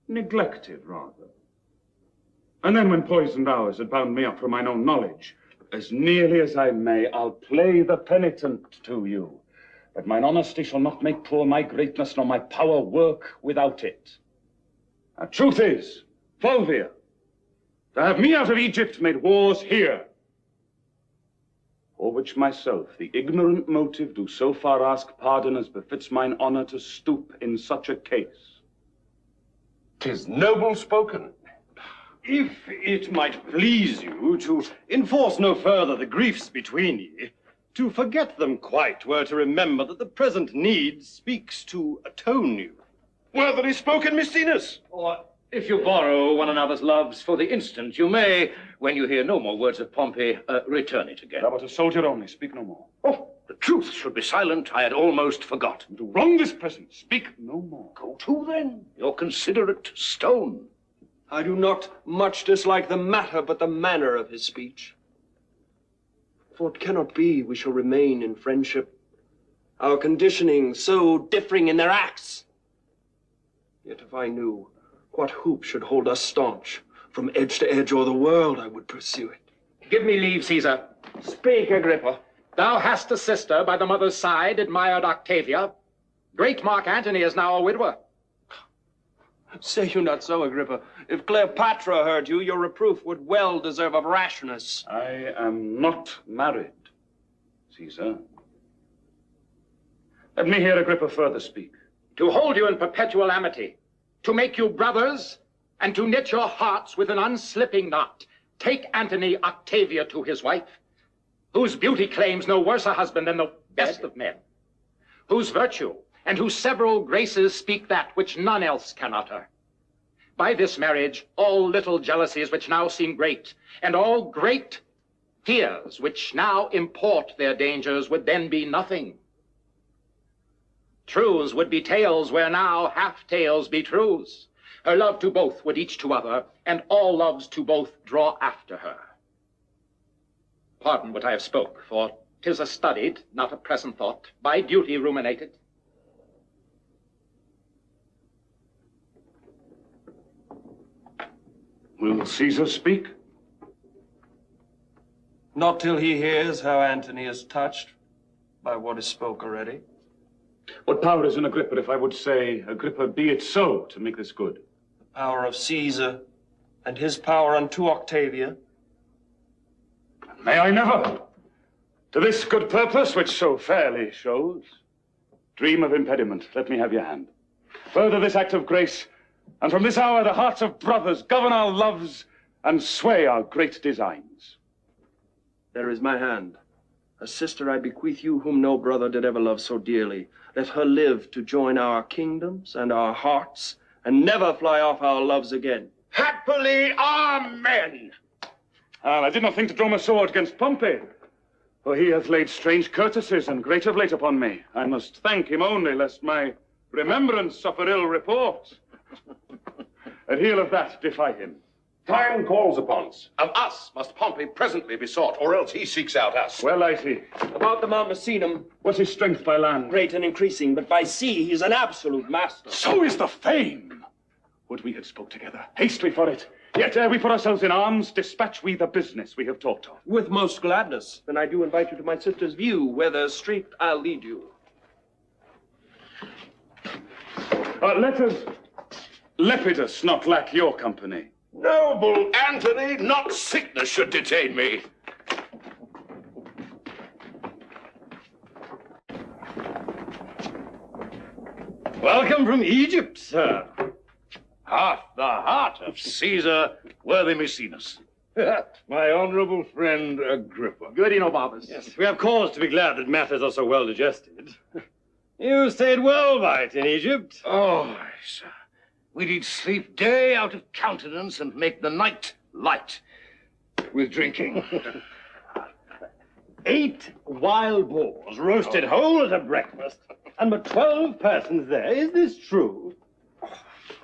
Speaker 3: Neglected, rather. And then when poisoned hours had bound me up from mine own knowledge, as nearly as I may, I'll play the penitent to you. But mine honesty shall not make poor my greatness, nor my power work without it. The truth is, Fulvia, to have me out of Egypt made wars here, for which myself, the ignorant motive, do so far ask pardon as befits mine honor to stoop in such a case.
Speaker 11: 'Tis noble spoken.
Speaker 9: If it might please you to enforce no further the griefs between ye, to forget them quite were to remember that the present need speaks to atone you.
Speaker 11: Worthily spoken, Mistinus.
Speaker 10: Or if you borrow one another's loves for the instant, you may, when you hear no more words of Pompey, return it again.
Speaker 3: Thou art a soldier only, speak no more.
Speaker 10: Oh, the truth should be silent. I had almost forgotten.
Speaker 3: Do wrong this present, speak no more.
Speaker 10: Go to, then, your considerate stone.
Speaker 6: I do not much dislike the matter, but the manner of his speech. For it cannot be we shall remain in friendship, our conditioning so differing in their acts. Yet if I knew what hoop should hold us staunch, from edge to edge o'er the world I would pursue it.
Speaker 18: Give me leave, Caesar.
Speaker 6: Speak, Agrippa.
Speaker 18: Thou hast a sister by the mother's side, admired Octavia. Great Marc Antony is now a widower.
Speaker 6: Say you not so, Agrippa. If Cleopatra heard you, your reproof would well deserve of rashness.
Speaker 3: I am not married, Caesar. Let me hear Agrippa further speak.
Speaker 18: To hold you in perpetual amity, to make you brothers, and to knit your hearts with an unslipping knot, take Antony Octavia to his wife, whose beauty claims no worse a husband than the best of men, whose virtue and whose several graces speak that which none else can utter. By this marriage, all little jealousies which now seem great, and all great fears which now import their dangers, would then be nothing. Truths would be tales where now half tales be truths. Her love to both would each to other, and all loves to both draw after her. Pardon what I have spoke, for 'tis a studied, not a present thought, by duty ruminated.
Speaker 3: Will Caesar speak?
Speaker 6: Not till he hears how Antony is touched by what is spoke already.
Speaker 3: What power is in Agrippa if I would say, Agrippa, be it so, to make this good?
Speaker 6: The power of Caesar, and his power unto Octavia.
Speaker 3: May I never, to this good purpose which so fairly shows, dream of impediment. Let me have your hand. Further this act of grace, and from this hour the hearts of brothers govern our loves and sway our great designs.
Speaker 6: There is my hand. A sister I bequeath you whom no brother did ever love so dearly. Let her live to join our kingdoms and our hearts, and never fly off our loves again.
Speaker 11: Happily, amen.
Speaker 3: I did not think to draw my sword against Pompey, for he hath laid strange courtesies and great of late upon me. I must thank him only, lest my remembrance suffer ill report. And he'll of that defy him.
Speaker 11: Time calls upon us. Of us must Pompey presently be sought, or else he seeks out us.
Speaker 3: Well, I see.
Speaker 6: About the Mount Masinum.
Speaker 3: What's his strength by land?
Speaker 6: Great and increasing, but by sea he's an absolute master.
Speaker 3: So is the fame. Would we had spoke together. Haste we for it. Yet ere we put ourselves in arms, dispatch we the business we have talked of.
Speaker 6: With most gladness. Then I do invite you to my sister's view, where there's street I'll lead you.
Speaker 3: Let us Lepidus not lack your company.
Speaker 11: Noble Antony, not sickness should detain me.
Speaker 10: Welcome from Egypt, sir.
Speaker 16: Hath the heart of Caesar, worthy Maecenas.
Speaker 10: My honorable friend Agrippa.
Speaker 18: Good Enobarbus.
Speaker 9: Yes, we have cause to be glad that matters are so well digested. You stayed well by it in Egypt.
Speaker 16: Oh, sir. We did sleep day out of countenance and make the night light with drinking.
Speaker 9: 8 wild boars roasted whole at a breakfast, and but 12 persons there. Is this true?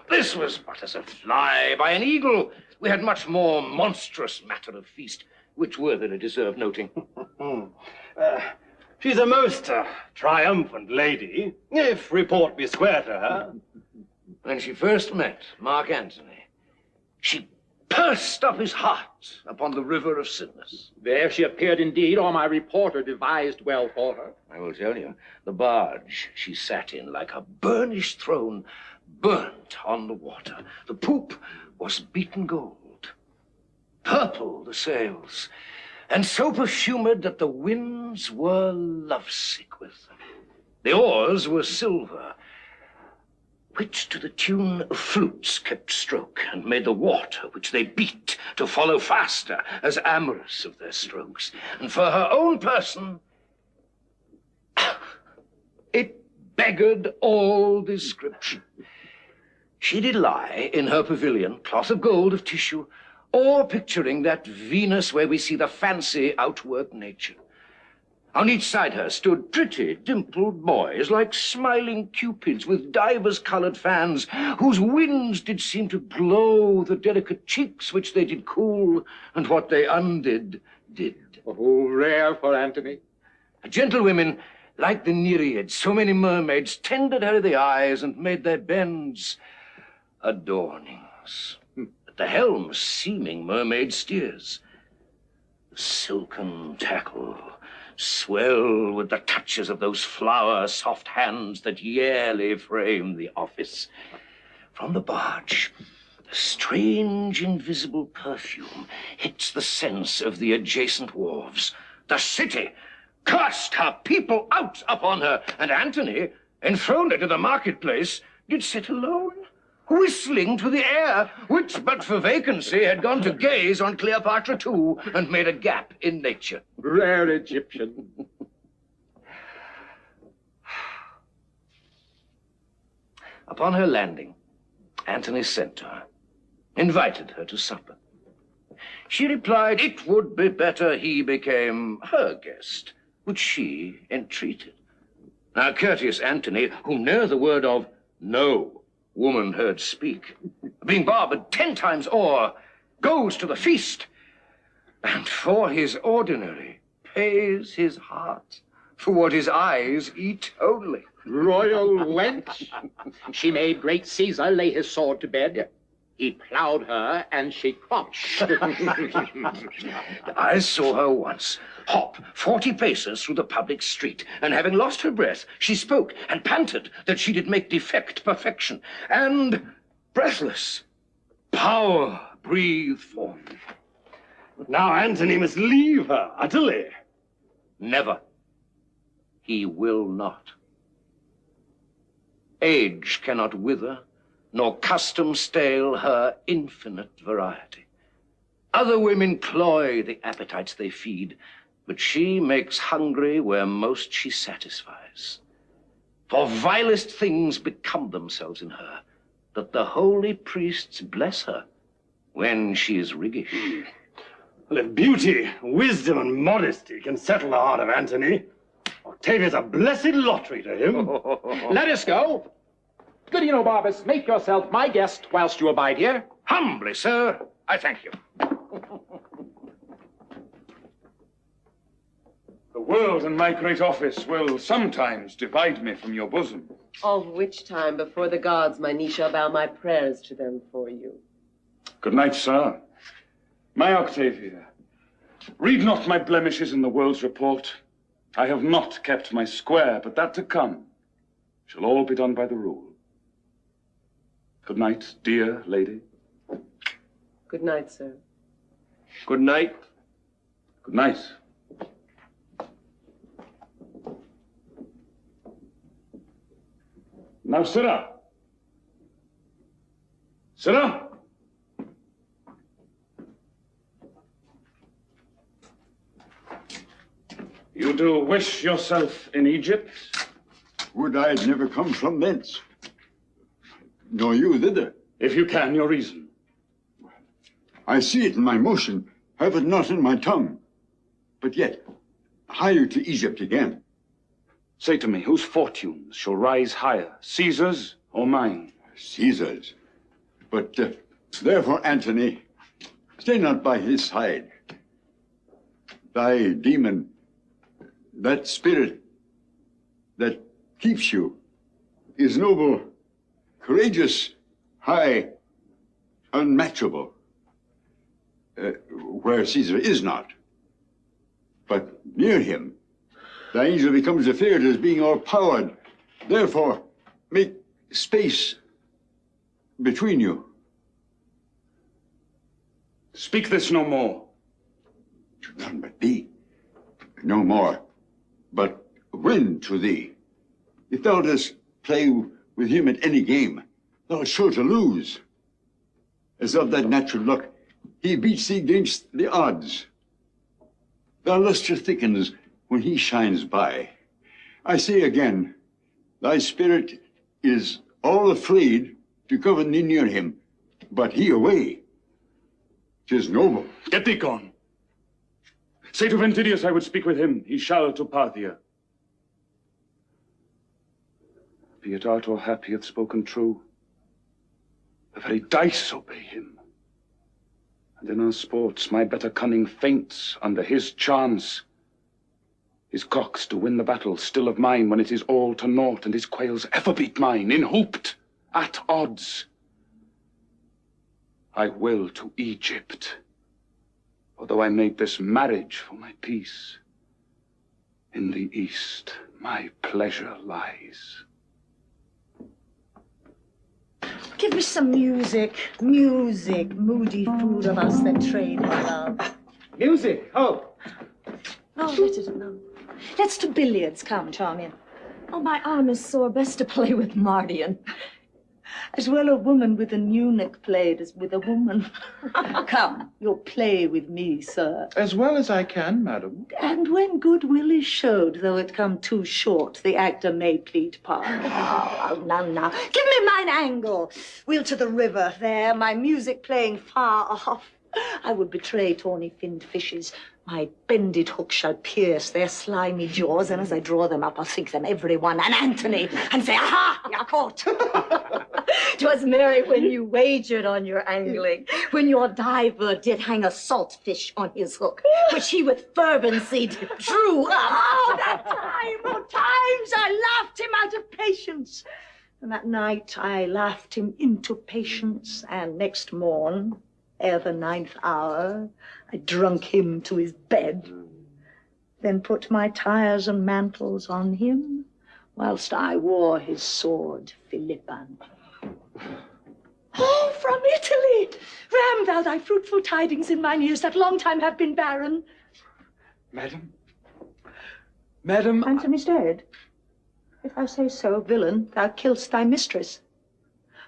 Speaker 16: This was but as a fly by an eagle. We had much more monstrous matter of feast, which worthily deserve noting.
Speaker 9: She's a most triumphant lady, if report be square to her.
Speaker 10: When she first met Marc Antony, she pursed up his heart upon the river of Cydnus.
Speaker 18: There she appeared indeed, or my reporter devised well for her.
Speaker 10: I will tell you, the barge she sat in, like a burnished throne, burnt on the water. The poop was beaten gold, purple the sails, and so perfumed that the winds were lovesick with them. The oars were silver, which to the tune of flutes kept stroke, and made the water which they beat to follow faster, as amorous of their strokes. And for her own person, it beggared all description. She did lie in her pavilion, cloth of gold of tissue, or picturing that Venus where we see the fancy outwork nature. On each side her stood pretty, dimpled boys, like smiling cupids with divers-coloured fans, whose winds did seem to glow the delicate cheeks which they did cool, and what they undid, did.
Speaker 18: Oh, rare for Antony.
Speaker 10: Gentlewomen, like the Nereids, so many mermaids, tended her the eyes and made their bends adornings. At the helm, seeming mermaid steers. The silken tackle swell with the touches of those flower-soft hands that yearly frame the office. From the barge, the strange invisible perfume hits the sense of the adjacent wharves. The city cast her people out upon her, and Antony, enthroned into the marketplace, did sit alone, whistling to the air, which but for vacancy had gone to gaze on Cleopatra too, and made a gap in nature.
Speaker 18: Rare Egyptian.
Speaker 10: Upon her landing, Antony sent to her, invited her to supper. She replied it would be better he became her guest, which she entreated. Now courteous Antony, who ne'er the word of no woman heard speak, being barbered 10 times o'er, goes to the feast, and for his ordinary pays his heart for what his eyes eat only.
Speaker 18: Royal wench. She made great Caesar lay his sword to bed. He plowed her, and she crouched.
Speaker 10: I saw her once hop 40 paces through the public street, and having lost her breath, she spoke and panted that she did make defect perfection, and breathless, power breathed forth.
Speaker 9: But now Antony must leave her utterly.
Speaker 10: Never. He will not. Age cannot wither, nor custom stale her infinite variety. Other women cloy the appetites they feed, but she makes hungry where most she satisfies. For vilest things become themselves in her, that the holy priests bless her when she is riggish.
Speaker 9: Well, if beauty, wisdom, and modesty can settle the heart of Antony, Octavius a blessed lottery to him.
Speaker 18: Let us go. Good Enobarbus, make yourself my guest whilst you abide here.
Speaker 10: Humbly, sir, I thank you.
Speaker 3: The world and my great office will sometimes divide me from your bosom.
Speaker 19: Of which time before the gods my knee shall bow my prayers to them for you.
Speaker 3: Good night, sir. My Octavia, read not my blemishes in the world's report. I have not kept my square, but that to come shall all be done by the rule. Good night, dear lady.
Speaker 19: Good night, sir.
Speaker 10: Good night.
Speaker 3: Good night. Now sit up. Sit up. You do wish yourself in Egypt?
Speaker 5: Would I had never come from thence. Nor you thither.
Speaker 3: If you can, your reason.
Speaker 5: I see it in my motion, have it not in my tongue. But yet, higher to Egypt again.
Speaker 3: Say to me, whose fortunes shall rise higher, Caesar's or mine?
Speaker 5: Caesar's. But therefore, Antony, stay not by his side. Thy demon, that spirit that keeps you, is noble courageous, high, unmatchable, where Caesar is not. But near him, the angel becomes afeard as being overpowered. Therefore, make space between you.
Speaker 3: Speak this no more.
Speaker 5: To none but thee. No more. But when to thee? If thou dost play with him at any game, thou art sure to lose. As of that natural luck, he beats thee against the odds. Thy lustre thickens when he shines by. I say again, thy spirit is all afraid to govern thee near him, but he away. 'Tis noble.
Speaker 3: Get thee gone. Say to Ventidius I would speak with him. He shall to Parthia. Be it art or hap, he hath spoken true. The very dice obey him. And in our sports, my better cunning faints under his chance. His cocks to win the battle still of mine when it is all to naught, and his quails ever beat mine, inhooped, at odds. I will to Egypt, although I made this marriage for my peace. In the east, my pleasure lies.
Speaker 2: Give me some music. Music, moody food of us that trade in love.
Speaker 12: Music? Oh.
Speaker 2: Oh, let it alone. Let's to billiards, come, Charmian.
Speaker 14: Oh, my arm is sore. Best to play with Mardian.
Speaker 2: As well a woman with an eunuch played as with a woman. Come, you'll play with me, sir.
Speaker 13: As well as I can, madam.
Speaker 2: And when goodwill is showed, though it come too short, the actor may plead part. Oh, now. Give me mine angle. We'll to the river there, my music playing far off. I would betray tawny-finned fishes. My bended hook shall pierce their slimy jaws, and as I draw them up, I'll sink them every one, and Antony, and say, aha, you're caught.
Speaker 14: 'Twas merry when you wagered on your angling, when your diver did hang a saltfish on his hook, which he with fervency drew up.
Speaker 2: Oh, that time, oh, times I laughed him out of patience. And that night I laughed him into patience, and next morn, ere the 9th hour, I drunk him to his bed, then put my tires and mantles on him, whilst I wore his sword, Philippan. Oh, from Italy! Ram thou thy fruitful tidings in mine ears that long time have been barren.
Speaker 12: Madam? Madam?
Speaker 2: Antony's dead. If thou say so, villain, thou kill'st thy mistress.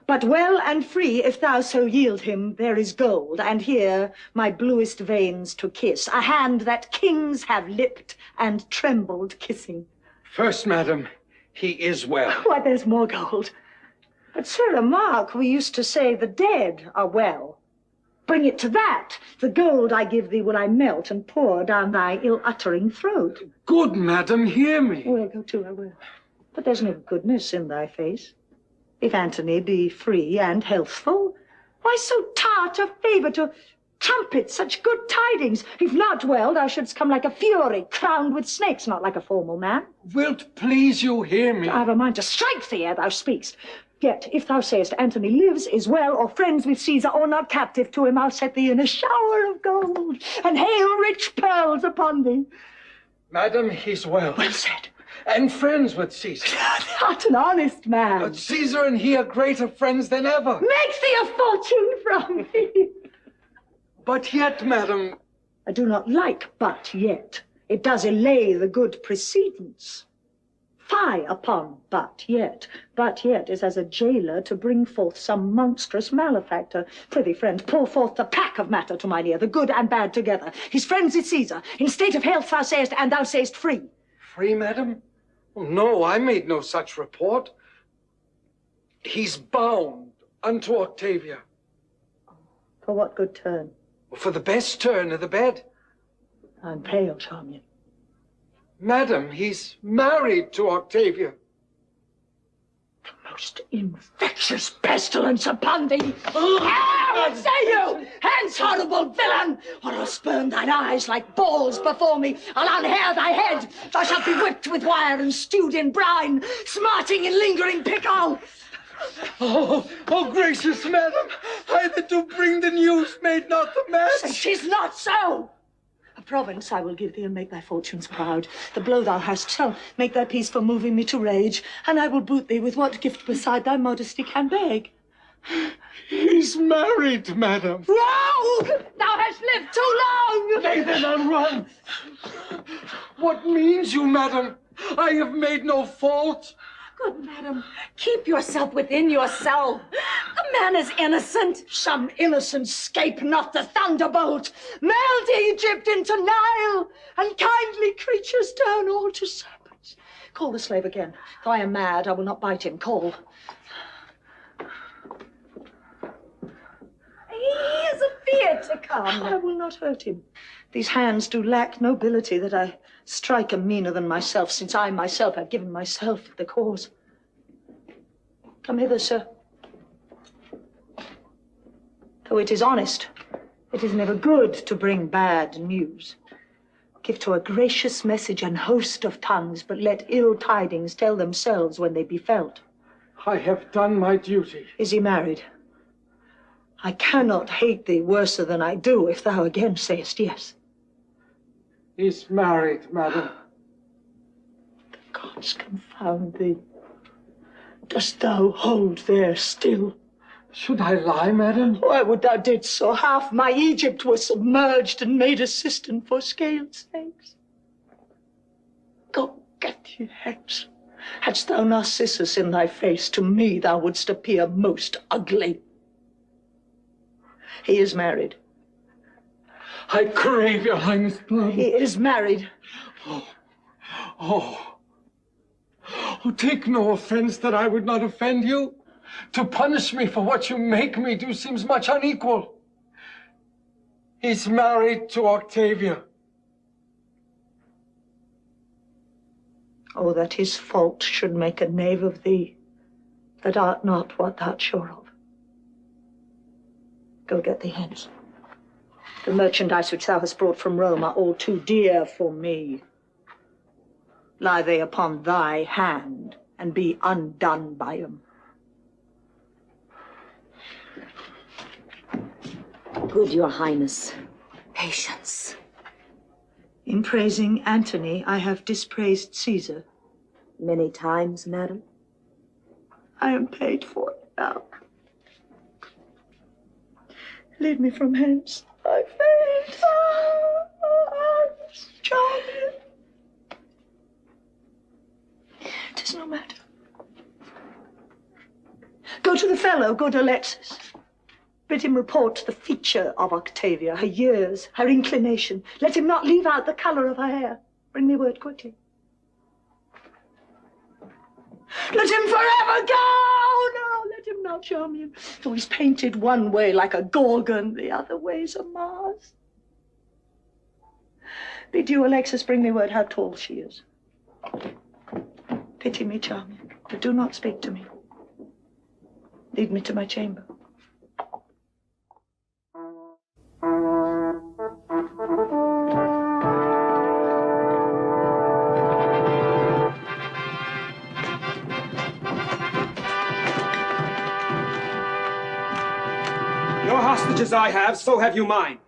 Speaker 2: But well and free, if thou so yield him, there is gold, and here my bluest veins to kiss, a hand that kings have lipped and trembled kissing.
Speaker 12: First, madam, he is well.
Speaker 2: Why, there's more gold. But, Sir Marc, we used to say the dead are well. Bring it to that. The gold I give thee will I melt and pour down thy ill-uttering throat.
Speaker 12: Good madam, hear me.
Speaker 2: Well, go to, I will. But there's no goodness in thy face. If Antony be free and healthful, why so tart a favour to trumpet such good tidings? If not well, thou shouldst come like a fury, crowned with snakes, not like a formal man.
Speaker 12: Wilt please you hear me?
Speaker 2: I've a mind to strike thee ere thou speakst. Yet, if thou sayest Antony lives, is well, or friends with Caesar, or not captive to him, I'll set thee in a shower of gold, and hail rich pearls upon thee.
Speaker 12: Madam, he's well.
Speaker 2: Well said.
Speaker 12: And friends with Caesar.
Speaker 2: Thou art an honest man.
Speaker 12: But Caesar and he are greater friends than ever.
Speaker 2: Make thee a fortune from me.
Speaker 12: But yet, madam...
Speaker 2: I do not like but yet. It does allay the good precedence. Fie upon but yet. But yet is as a jailer to bring forth some monstrous malefactor. Prithee, friend, pour forth the pack of matter to mine ear, the good and bad together. His friends is Caesar. In state of health thou sayest, and thou sayest free.
Speaker 12: Free, madam? Oh, no, I made no such report. He's bound unto Octavia.
Speaker 2: For what good turn?
Speaker 12: For the best turn of the bed.
Speaker 2: I'm pale, Charmian.
Speaker 12: Madam, he's married to Octavia.
Speaker 2: The most infectious pestilence upon thee. What say you? Hence, horrible villain, or I'll spurn thine eyes like balls before me. I'll unhair thy head. Thou shalt be whipped with wire and stewed in brine, smarting in lingering pickle.
Speaker 12: Oh, gracious madam, I that do bring the news made not the match.
Speaker 2: Say 'tis not so. A province I will give thee and make thy fortunes proud. The blow thou hast shall make thy peace for moving me to rage, and I will boot thee with what gift beside thy modesty can beg.
Speaker 12: He's married, madam.
Speaker 2: Rogue! Thou hast lived too long!
Speaker 12: Nay, then I'll run. What means you, madam? I have made no fault.
Speaker 2: Good madam, keep yourself within yourself. The man is innocent. Some innocent scape not the thunderbolt. Melt Egypt into Nile, and kindly creatures turn all to serpents. Call the slave again. Though I am mad, I will not bite him. Call.
Speaker 14: He is afeard to come.
Speaker 2: I will not hurt him. These hands do lack nobility that I strike a meaner than myself, since I myself have given myself the cause. Come hither, sir. Though it is honest, it is never good to bring bad news. Give to a gracious message an host of tongues, but let ill tidings tell themselves when they be felt.
Speaker 12: I have done my duty.
Speaker 2: Is he married? I cannot hate thee worser than I do if thou again sayest yes.
Speaker 12: He's married, madam.
Speaker 2: The gods confound thee. Dost thou hold there still?
Speaker 12: Should I lie, madam?
Speaker 2: Why would thou did so? Half my Egypt was submerged and made a cistern for scaled snakes. Go get thee hence. Hadst thou Narcissus in thy face, to me thou wouldst appear most ugly. He is married.
Speaker 12: I crave your highness' blood.
Speaker 2: He is married.
Speaker 12: Oh, take no offense that I would not offend you. To punish me for what you make me do seems much unequal. He's married to Octavia.
Speaker 2: Oh, that his fault should make a knave of thee, that art not what thou'rt sure of. Go get thee hence. The merchandise which thou hast brought from Rome are all too dear for me. Lie they upon thy hand, and be undone by 'em.
Speaker 14: Good, your highness. Patience.
Speaker 2: In praising Antony, I have dispraised Caesar.
Speaker 14: Many times, madam?
Speaker 2: I am paid for it now. Lead me from hence. I faint. Charmian. 'Tis no matter. Go to the fellow, good Alexis. Bid him report the feature of Octavia, her years, her inclination. Let him not leave out the colour of her hair. Bring me word quickly. Let him forever go! No, let him not, Charmian. Though he's painted one way like a Gorgon, the other way's a Mars. Bid you, Alexis, bring me word how tall she is. Pity me, Charmian, but do not speak to me. Lead me to my chamber.
Speaker 15: Your hostages I have, so have you mine.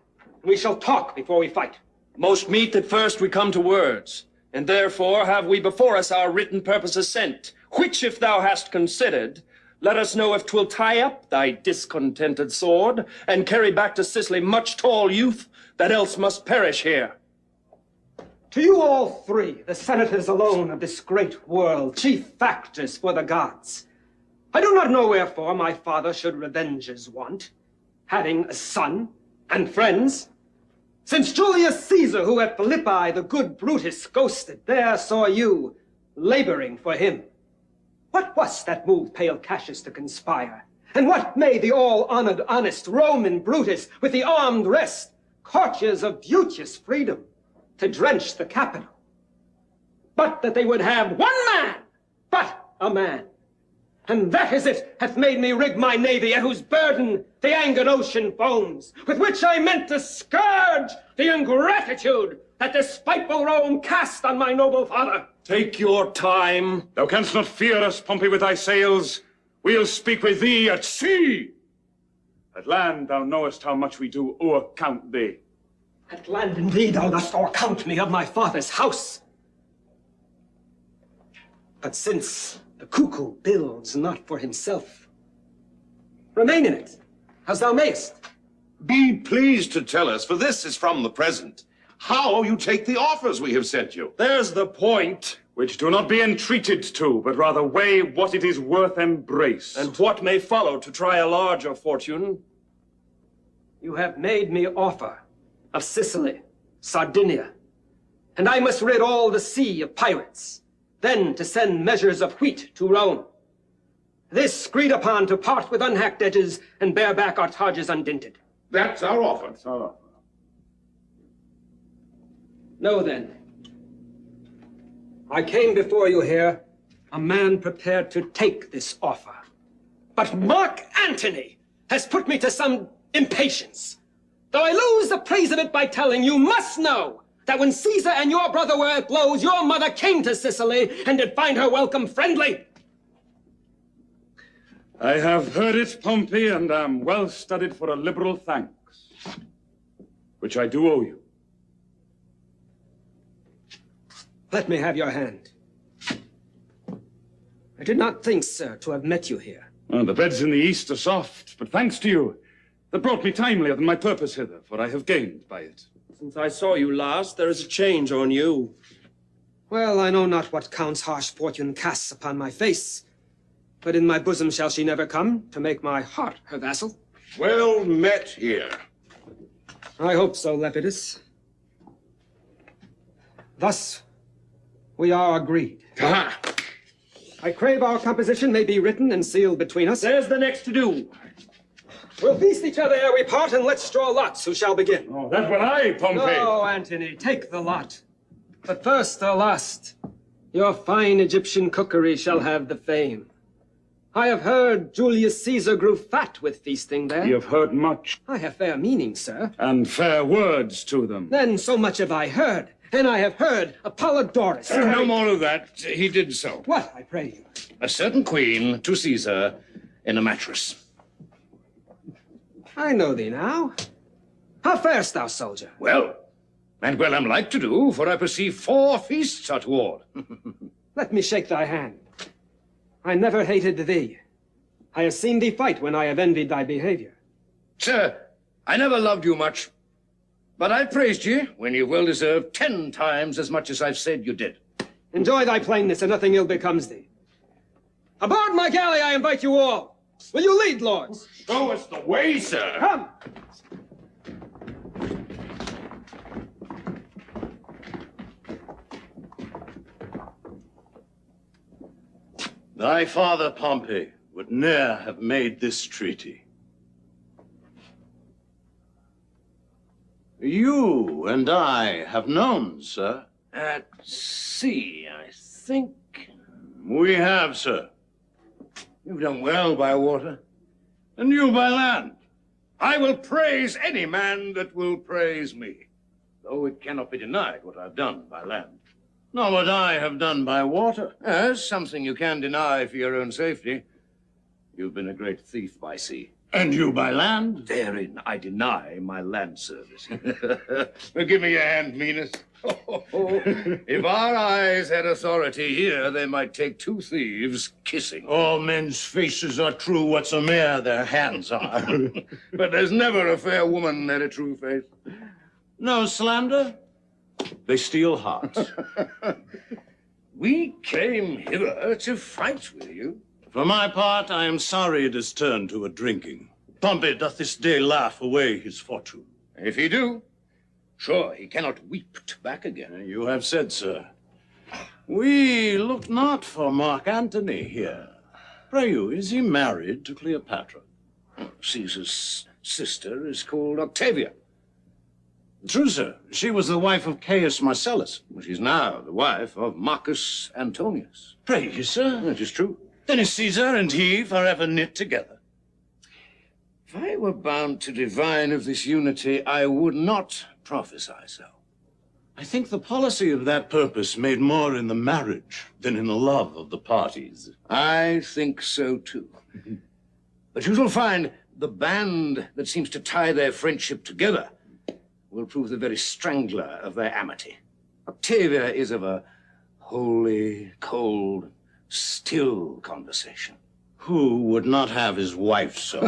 Speaker 15: We shall talk before we fight.
Speaker 6: Most meet that first we come to words, and therefore have we before us our written purposes sent, which if thou hast considered, let us know if 'twill tie up thy discontented sword, and carry back to Sicily much tall youth that else must perish here.
Speaker 15: To you all three, the senators alone of this great world, chief factors for the gods, I do not know wherefore my father should revenges want, having a son and friends. Since Julius Caesar, who at Philippi the good Brutus ghosted, there saw you laboring for him. What was that moved pale Cassius to conspire? And what made the all-honored honest Roman Brutus with the armed rest, courtiers of beauteous freedom, to drench the Capitol? But that they would have one man, but a man. And that is it hath made me rig my navy, at whose burden the angered ocean foams, with which I meant to scourge the ingratitude that despiteful Rome cast on my noble father.
Speaker 6: Take your time.
Speaker 3: Thou canst not fear us, Pompey, with thy sails. We'll speak with thee at sea. At land thou knowest how much we do o'ercount thee.
Speaker 15: At land indeed thou dost o'ercount me of my father's house. But since the cuckoo builds not for himself, remain in it, as thou mayest.
Speaker 11: Be pleased to tell us, for this is from the present, how you take the offers we have sent you.
Speaker 3: There's the point, which do not be entreated to, but rather weigh what it is worth embrace.
Speaker 6: And what may follow to try a larger fortune.
Speaker 15: You have made me offer of Sicily, Sardinia, and I must rid all the sea of pirates, then to send measures of wheat to Rome. This agreed upon to part with unhacked edges and bear back our targes undinted.
Speaker 11: That's our offer.
Speaker 3: That's our offer.
Speaker 15: Know then, I came before you here, a man prepared to take this offer. But Marc Antony has put me to some impatience. Though I lose the praise of it by telling you must know that when Caesar and your brother were at blows, your mother came to Sicily and did find her welcome friendly.
Speaker 3: I have heard it, Pompey, and am well studied for a liberal thanks, which I do owe you.
Speaker 15: Let me have your hand. I did not think, sir, to have met you here.
Speaker 3: The beds in the east are soft, but thanks to you, that brought me timelier than my purpose hither, for I have gained by it.
Speaker 6: Since I saw you last, there is a change on you.
Speaker 15: Well, I know not what Count's harsh fortune casts upon my face, but in my bosom shall she never come to make my heart her vassal.
Speaker 11: Well met here.
Speaker 15: I hope so, Lepidus. Thus, we are agreed.
Speaker 11: Aha!
Speaker 15: I crave our composition may be written and sealed between us.
Speaker 6: There's the next to do.
Speaker 15: We'll feast each other ere we part, and let's draw lots who shall begin.
Speaker 3: Oh, that will I, Pompey.
Speaker 15: No, Antony, take the lot. But first or last, your fine Egyptian cookery shall have the fame. I have heard Julius Caesar grew fat with feasting there.
Speaker 3: You have heard much.
Speaker 15: I have fair meaning, sir.
Speaker 3: And fair words to them.
Speaker 15: Then so much have I heard. And I have heard Apollodorus.
Speaker 16: No more of that. He did so.
Speaker 15: What, I pray you?
Speaker 16: A certain queen to Caesar in a mattress.
Speaker 15: I know thee now. How farest thou, soldier?
Speaker 16: Well, and well I'm like to do, for I perceive 4 feasts are toward.
Speaker 15: Let me shake thy hand. I never hated thee. I have seen thee fight when I have envied thy behavior.
Speaker 16: Sir, I never loved you much, but I praised ye when you well deserved 10 times as much as I've said you did.
Speaker 15: Enjoy thy plainness, and nothing ill becomes thee. Aboard my galley, I invite you all. Will you lead, lords?
Speaker 11: Show us the way, sir.
Speaker 15: Come.
Speaker 16: Thy father, Pompey, would ne'er have made this treaty. You and I have known, sir. At sea, I think. We have, sir. You've done well by water, and you by land. I will praise any man that will praise me, though it cannot be denied what I've done by land. Nor what I have done by water. Yes, something you can deny for your own safety. You've been a great thief by sea. And you by land? Therein I deny my land service. Give me your hand, Venus. If our eyes had authority here, they might take 2 thieves kissing. All men's faces are true, whatsoe'er their hands are. But there's never a fair woman had a true face. No slander? They steal hearts. We came hither to fight with you. For my part, I am sorry it has turned to a drinking. Pompey doth this day laugh away his fortune. If he do, sure he cannot weep back again. You have said, sir. We look not for Marc Antony here. Pray you, is he married to Cleopatra? Caesar's sister is called Octavia. True, sir. She was the wife of Caius Marcellus. She's now the wife of Marcus Antonius. Pray you, sir. That is true. Then is Caesar and he forever knit together. If I were bound to divine of this unity, I would not prophesy so. I think the policy of that purpose made more in the marriage than in the love of the parties.
Speaker 10: I think so, too. But you shall find the band that seems to tie their friendship together will prove the very strangler of their amity. Octavia is of a holy, cold, still conversation.
Speaker 16: Who would not have his wife so?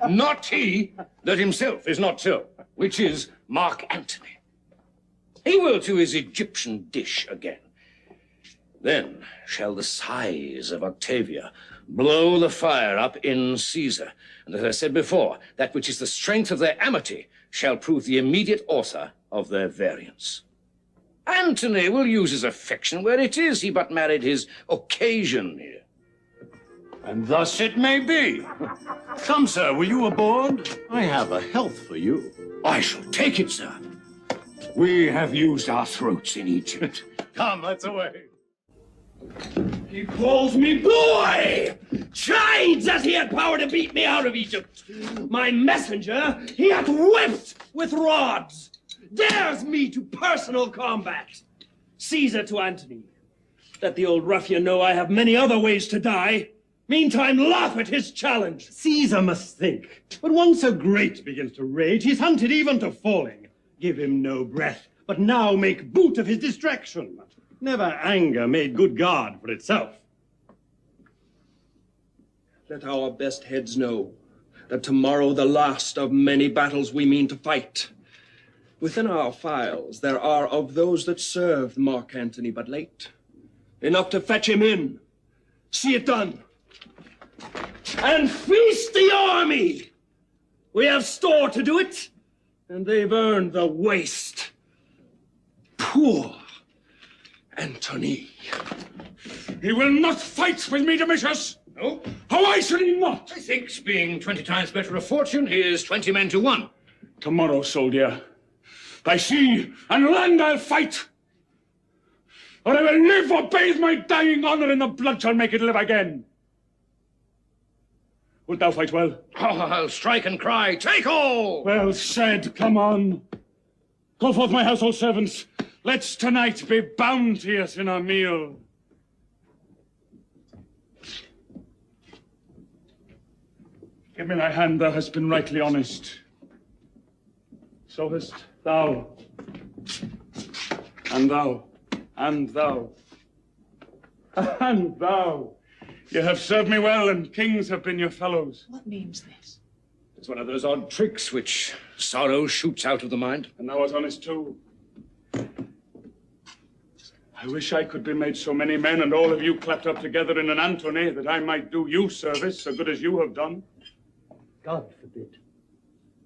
Speaker 10: Not he that himself is not so, which is Marc Antony. He will to his Egyptian dish again. Then shall the sighs of Octavia blow the fire up in Caesar. And as I said before, that which is the strength of their amity shall prove the immediate author of their variance. Antony will use his affection where it is. He but married his occasion here.
Speaker 16: And thus it may be. Come, sir, will you aboard? I have a health for you.
Speaker 10: I shall take it, sir. We have used our throats in Egypt.
Speaker 16: Come, let's away.
Speaker 6: He calls me boy! Chides as he had power to beat me out of Egypt. My messenger he hath whipped with rods. Dares me to personal combat. Caesar to Antony. Let the old ruffian know I have many other ways to die. Meantime, laugh at his challenge.
Speaker 9: Caesar must think. When one so great begins to rage, he's hunted even to falling. Give him no breath, but now make boot of his distraction. Never anger made good guard for itself.
Speaker 6: Let our best heads know that tomorrow the last of many battles we mean to fight. Within our files there are of those that served Marc Antony but late, enough to fetch him in. See it done. And feast the army! We have store to do it, and they've earned the waste. Poor Antony.
Speaker 3: He will not fight with me, Domitius.
Speaker 10: No.
Speaker 3: Why should he not?
Speaker 10: I think, being 20 times better of fortune, he is 20 men to 1.
Speaker 3: Tomorrow, soldier, by sea and land I'll fight. Or I will live or bathe my dying honor in the blood shall make it live again. Wilt thou fight well?
Speaker 10: Oh, I'll strike and cry, take all!
Speaker 3: Well said, come on. Call forth my household servants. Let's tonight be bounteous in our meal. Give me thy hand, thou hast been rightly honest. So hast thou. And thou. And thou. And thou. You have served me well, and kings have been your fellows.
Speaker 2: What means this?
Speaker 10: It's one of those odd tricks which sorrow shoots out of the mind.
Speaker 3: And thou art honest too. I wish I could be made so many men, and all of you clapped up together in an Antony, that I might do you service so good as you have done.
Speaker 12: God forbid.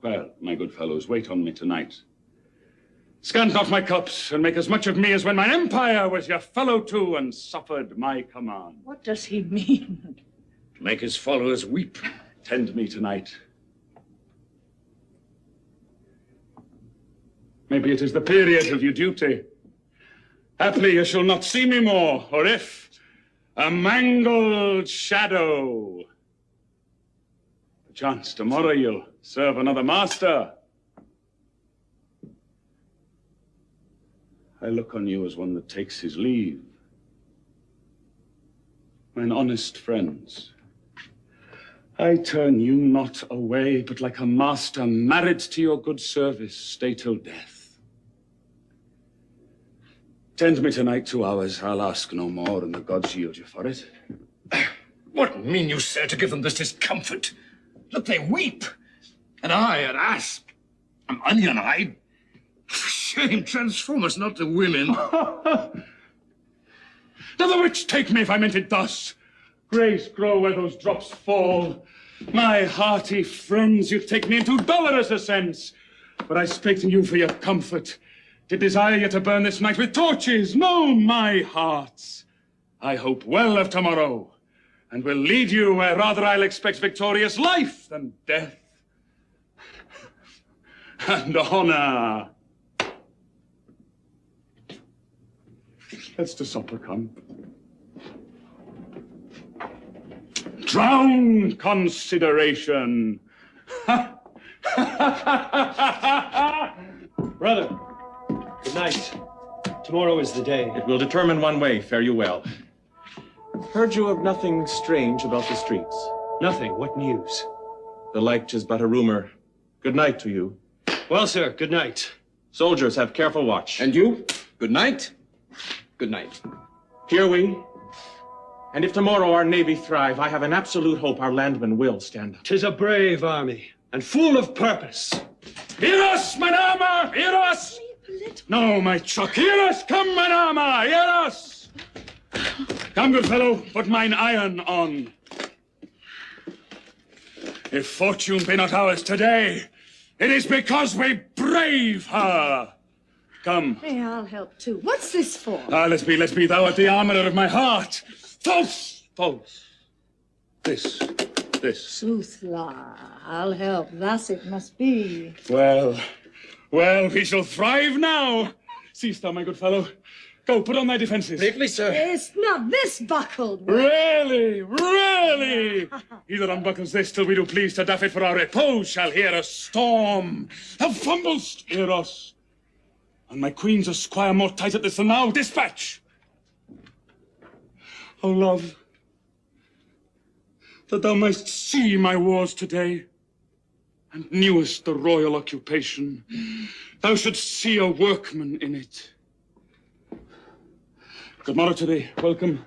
Speaker 3: Well, my good fellows, wait on me tonight. Scant not my cups, and make as much of me as when mine empire was your fellow too, and suffered my command.
Speaker 2: What does he mean?
Speaker 10: To make his followers weep.
Speaker 3: Tend me tonight. Maybe it is the period of your duty. Haply you shall not see me more, or if, a mangled shadow. Perchance tomorrow you'll serve another master. I look on you as one that takes his leave. Mine honest friends, I turn you not away, but like a master married to your good service, stay till death. Tend me tonight 2 hours, I'll ask no more, and the gods yield you for it.
Speaker 10: What mean you, sir, to give them this discomfort? Look, they weep. And I, an ass, am onion-eyed. Shame transform us not to women.
Speaker 3: Now the witch take me if I meant it thus. Grace grow where those drops fall. My hearty friends, you take me into dolorous sense. But I spake to you for your comfort. Did desire you to burn this night with torches. No, my hearts. I hope well of tomorrow, and will lead you where rather I'll expect victorious life than death. And honor. Let's to supper come. Drown consideration.
Speaker 12: Brother,
Speaker 9: night. Tomorrow is the day.
Speaker 13: It will determine one way. Fare you well. Heard you of nothing strange about the streets?
Speaker 9: Nothing. What news?
Speaker 13: The like 'tis but a rumor. Good night to you.
Speaker 9: Well, sir, good night.
Speaker 13: Soldiers, have careful watch.
Speaker 8: And you? Good night. Good night.
Speaker 13: Here we. And if tomorrow our navy thrive, I have an absolute hope our landmen will stand up.
Speaker 9: 'Tis a brave army, and full of purpose.
Speaker 3: Eros, mein armer! Eros! No, my chuck. Eros, come, mein armer! Eros! Come, good fellow, put mine iron on. If fortune be not ours today, it is because we brave her. Come.
Speaker 2: Hey, I'll help too. What's this for?
Speaker 3: Let's be. Thou art the armorer of my heart. False. This.
Speaker 2: Soothla, I'll help. Thus it must be.
Speaker 3: Well, we shall thrive now. Cease thou, my good fellow. Go, put on thy defences.
Speaker 8: Bravely, sir.
Speaker 2: It's not this buckled.
Speaker 3: Really? He that unbuckles this till we do please to doff it for our repose shall hear a storm. How fumblest, Eros? And my queen's a squire more tight at this than thou. Dispatch! Oh, love, that thou mightst see my wars today, and knewest the royal occupation, thou shouldst see a workman in it. Good morrow to thee. Welcome.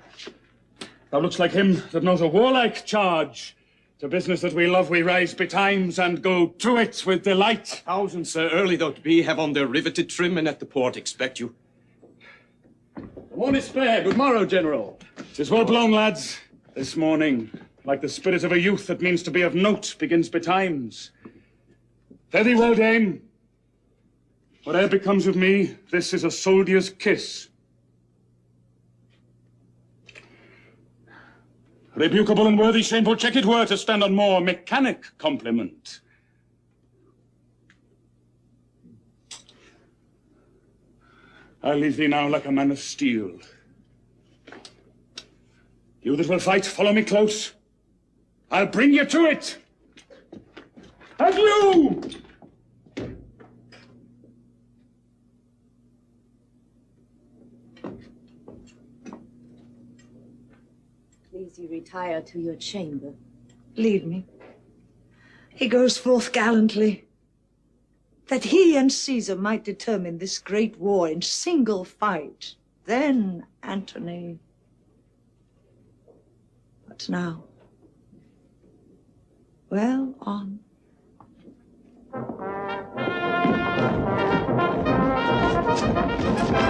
Speaker 3: Thou looks like him that knows a warlike charge. To business that we love, we rise betimes and go to it with delight.
Speaker 8: 1,000, sir, early though it be, have on their riveted trim and at the port expect you.
Speaker 3: The morn is fair. Good morrow, General. 'Tis well blown, lads. This morning, like the spirit of a youth that means to be of note, begins betimes. Fare thee well, dame. Whate'er becomes of me, this is a soldier's kiss. Rebukable and worthy, shameful check it were to stand on more mechanic compliment. I'll leave thee now like a man of steel. You that will fight, follow me close. I'll bring you to it. And you!
Speaker 2: Please you retire to your chamber. Leave me. He goes forth gallantly, that he and Caesar might determine this great war in single fight. Then, Antony. But now, well, on.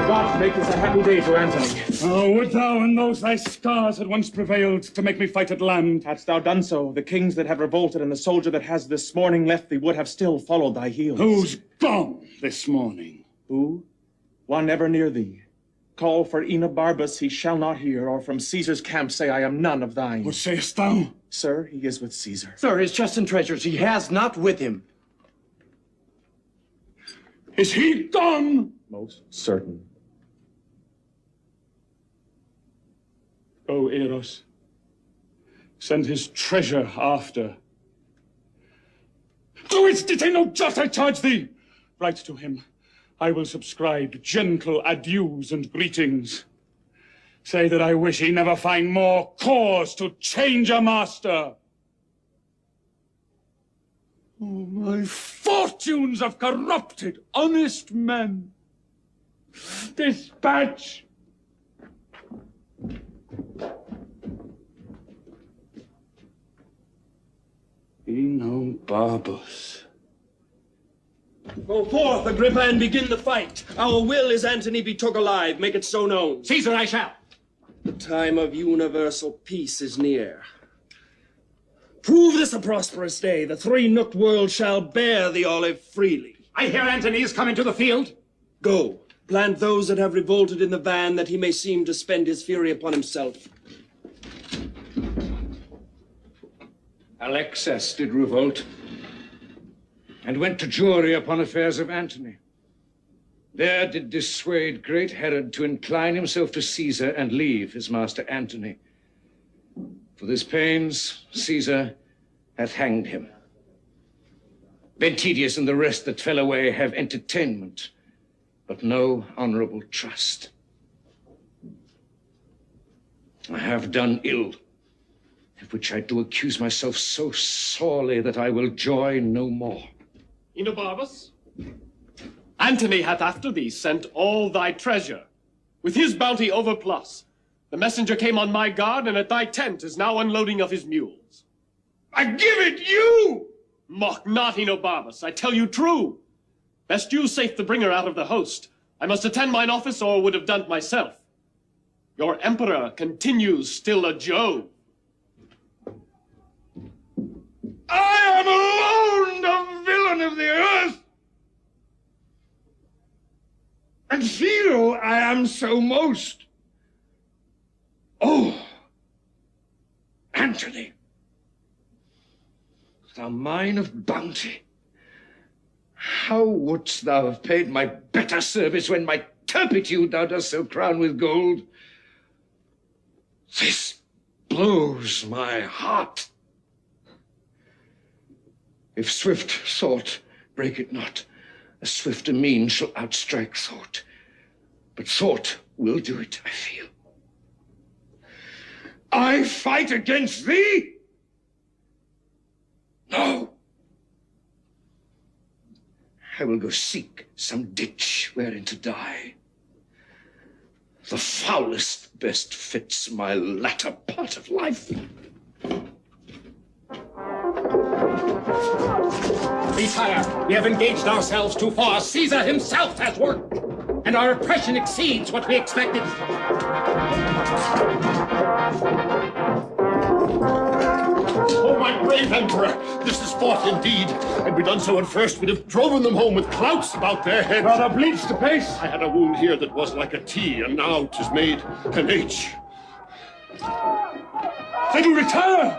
Speaker 13: God make this a happy day to Antony.
Speaker 3: Oh, would thou and those thy scars had once prevailed to make me fight at land.
Speaker 13: Hadst thou done so, the kings that have revolted and the soldier that has this morning left thee would have still followed thy heels.
Speaker 3: Who's gone this morning?
Speaker 13: Who? One ever near thee. Call for Enobarbus, he shall not hear, or from Caesar's camp say I am none of thine.
Speaker 3: What sayest thou?
Speaker 13: Sir, he is with Caesar.
Speaker 8: Sir, his chests and treasures he has not with him.
Speaker 3: Is he gone?
Speaker 13: Most certain.
Speaker 3: O Eros, send his treasure after. Do it, detain no jot, I charge thee. Write to him. I will subscribe gentle adieus and greetings. Say that I wish he never find more cause to change a master. Oh, my fortunes of corrupted, honest men. Dispatch! Enobarbus.
Speaker 6: Go forth, Agrippa, and begin the fight. Our will is Antony be took alive. Make it so known.
Speaker 8: Caesar, I shall.
Speaker 6: The time of universal peace is near. Prove this a prosperous day. The three-nooked world shall bear the olive freely.
Speaker 8: I hear Antony is coming to the field.
Speaker 6: Go, plant those that have revolted in the van, that he may seem to spend his fury upon himself.
Speaker 10: Alexas did revolt, and went to jury upon affairs of Antony. There did dissuade great Herod to incline himself to Caesar and leave his master Antony. For this pains, Caesar hath hanged him. Ventidius and the rest that fell away have entertainment, but no honorable trust. I have done ill, of which I do accuse myself so sorely that I will joy no more.
Speaker 6: Enobarbus, Antony hath after thee sent all thy treasure, with his bounty overplus. The messenger came on my guard, and at thy tent is now unloading of his mules.
Speaker 10: I give it you!
Speaker 6: Mock not, Enobarbus, I tell you true. Best you safe the bringer out of the host. I must attend mine office, or would have done it myself. Your emperor continues still a Jove.
Speaker 10: I am alone the villain of the earth, and feel I am so most. Oh, Antony, thou mine of bounty, how wouldst thou have paid my better service when my turpitude thou dost so crown with gold? This blows my heart. If swift thought break it not, a swifter mean shall outstrike thought. But thought will do it, I feel. I fight against thee? No. I will go seek some ditch wherein to die. The foulest best fits my latter part of life.
Speaker 18: Sire, we have engaged ourselves too far. Caesar himself has worked, and our oppression exceeds what we expected.
Speaker 16: Oh, my brave emperor, this is sport indeed. Had we done so at first, we'd have driven them home with clouts about their heads.
Speaker 3: Rather bleeds to pace.
Speaker 16: I had a wound here that was like a T, and now 'tis made an H.
Speaker 3: They do retire!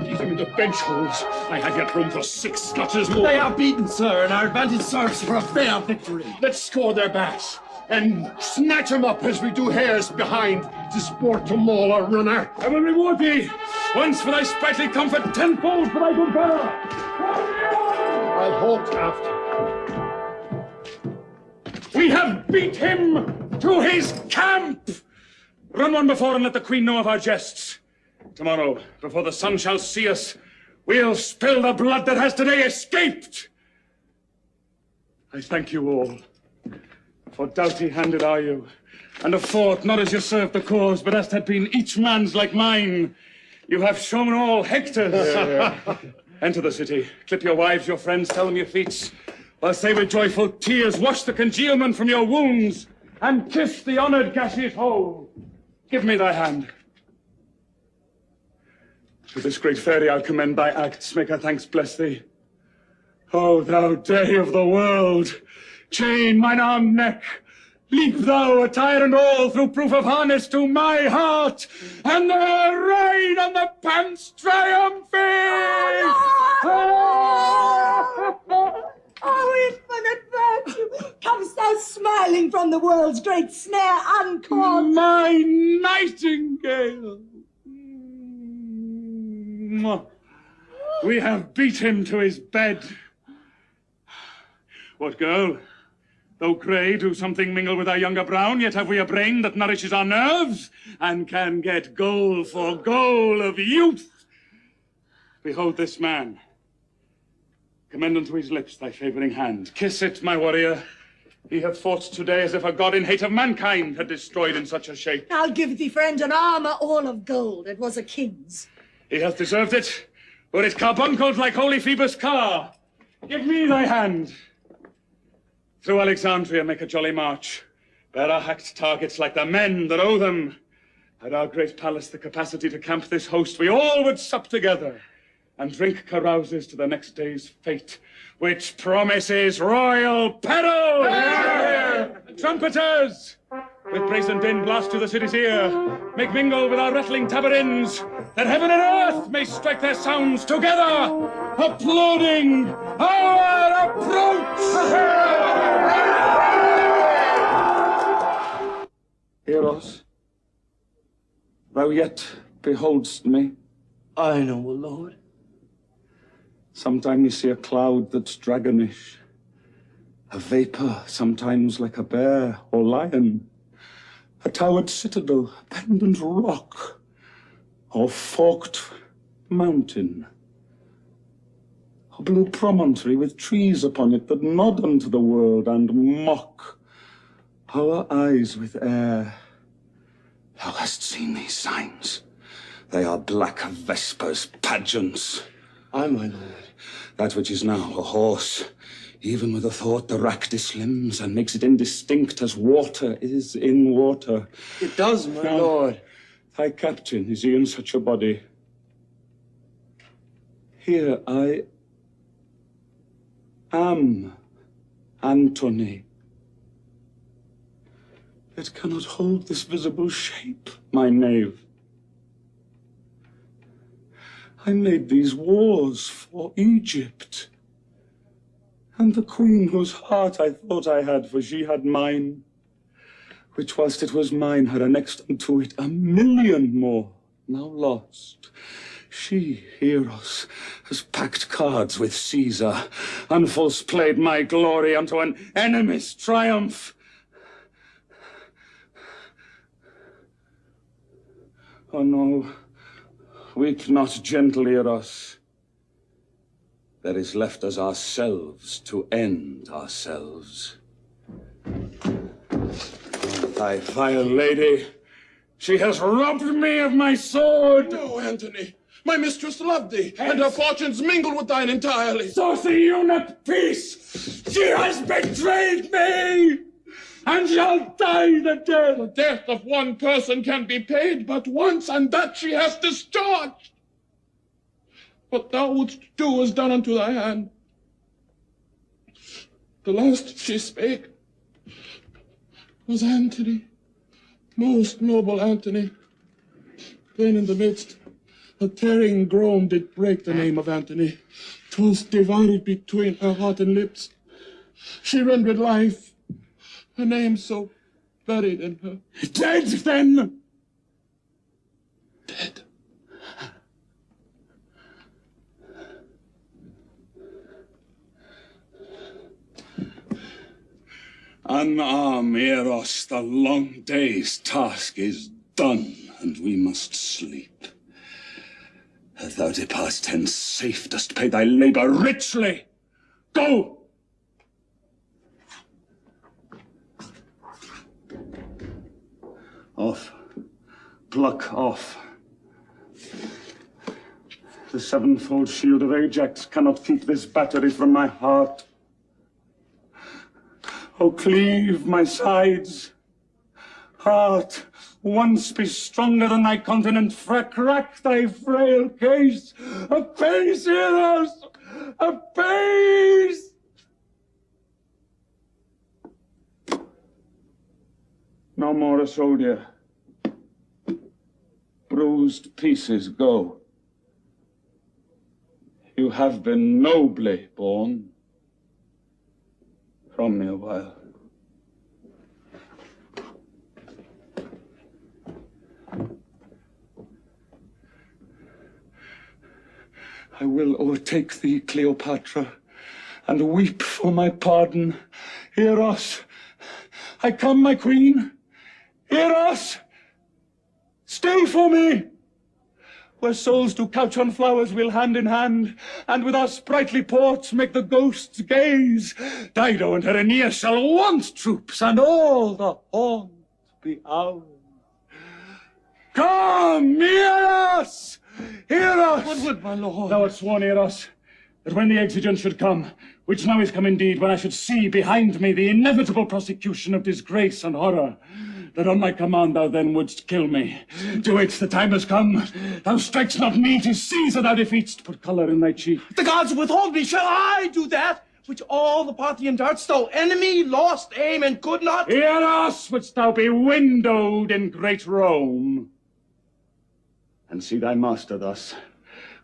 Speaker 16: Keep them in the bench holes. I have yet room for 6 Scotches more.
Speaker 9: They are beaten, sir, and our advantage serves for a fair victory.
Speaker 16: Let's score their backs and snatch them up as we do hares behind. 'Tis sport to maul a runner.
Speaker 3: I will reward thee, once for thy sprightly comfort, tenfold for thy good valor.
Speaker 16: I'll halt after.
Speaker 3: We have beat him to his camp! Run one before and let the queen know of our jests. Tomorrow, before the sun shall see us, we'll spill the blood that has today escaped. I thank you all, for doughty-handed are you, and of thought not as you served the cause, but as had been each man's like mine. You have shown all Hector's. Enter the city, clip your wives, your friends, tell them your feats, whilst they with joyful tears wash the congealment from your wounds, and kiss the honoured gashes whole. Give me thy hand. To this great fairy I'll commend thy acts, make her thanks bless thee. O thou day of the world, chain mine armed neck, leap thou, attire and all, through proof of harness to my heart, and there ride on the pants triumphing!
Speaker 2: Oh, infinite virtue, comest thou smiling from the world's great snare uncaught?
Speaker 3: My nightingale! We have beat him to his bed. What, girl? Though grey do something mingle with our younger brown, yet have we a brain that nourishes our nerves, and can get goal for goal of youth. Behold this man. Commend unto his lips thy favouring hand. Kiss it, my warrior. He hath fought today as if a god in hate of mankind had destroyed in such a shape.
Speaker 2: I'll give thee, friend, an armour all of gold. It was a king's.
Speaker 3: He hath deserved it, were it carbuncled like holy Phoebus' car. Give me thy hand. Through Alexandria make a jolly march. Bear our hacked targets like the men that owe them. Had our great palace the capacity to camp this host, we all would sup together and drink carouses to the next day's fate, which promises royal peril! Trumpeters! With brazen din blast to the city's ear, make mingle with our rattling tabarins, that heaven and earth may strike their sounds together, applauding our approach! Eros, thou yet beholdst me?
Speaker 10: I know, O Lord.
Speaker 3: Sometime you see a cloud that's dragonish,
Speaker 13: A vapor, sometimes like a bear or lion, a towered citadel, a pendant rock, or forked mountain, a blue promontory with trees upon it that nod unto the world and mock our eyes with air. Thou hast seen these signs. They are black Vespers' pageants.
Speaker 6: Aye, my lord.
Speaker 13: That which is now a horse, even with a thought that racked its limbs and makes it indistinct as water is in water.
Speaker 6: It does, my
Speaker 13: now,
Speaker 6: lord.
Speaker 13: Thy captain, is he in such a body? Here I am, Antony. It cannot hold this visible shape, my knave. I made these wars for Egypt, and the queen whose heart I thought I had, for she had mine, which whilst it was mine had annexed unto it 1,000,000 more, now lost. She, Eros, has packed cards with Caesar, and false played my glory unto an enemy's triumph. Oh no, weep not, gentle Eros. There is left us ourselves to end ourselves. Thy vile lady, she has robbed me of my sword!
Speaker 11: No, Antony. My mistress loved thee, and her fortunes mingled with thine entirely.
Speaker 13: Saucy eunuch, peace! She has betrayed me! And shall die the death.
Speaker 11: The death of one person can be paid but once, and that she has discharged. What thou wouldst do was done unto thy hand. The last she spake was Antony, most noble Antony. Then in the midst, a tearing groan did break the name of Antony. 'Twas divided between her heart and lips. She rendered life, her name so buried in her.
Speaker 13: Dead, then?
Speaker 11: Dead.
Speaker 13: Unarm, Eros, the long day's task is done, and we must sleep. As thou departst hence safe, dost pay thy labour richly. Go! Off. Pluck off. The sevenfold shield of Ajax cannot keep this battery from my heart. Oh, cleave my sides. Heart, once be stronger than thy continent, crack thy frail case. A pace, Eros! A pace! No more a soldier. Bruised pieces go. You have been nobly born. From me a while. I will overtake thee, Cleopatra, and weep for my pardon. Eros, I come, my queen. Eros, stay for me. Where souls do couch on flowers, we'll hand in hand, and with our sprightly ports make the ghosts gaze. Dido and her Aeneas shall want troops, and all the haunt be ours. Come, Eros! Eros!
Speaker 6: What would my lord?
Speaker 13: Thou hast sworn, Eros, that when the exigence should come, which now is come indeed, when I should see behind me the inevitable prosecution of disgrace and horror, that on my command thou then wouldst kill me. To it the time has come. Thou strikest not me, 'tis Caesar thou defeatst. Put colour in thy cheek.
Speaker 6: The gods withhold me. Shall I do that which all the Parthian darts, though enemy, lost aim and could not?
Speaker 13: Eros, wouldst thou be windowed in great Rome? And see thy master thus,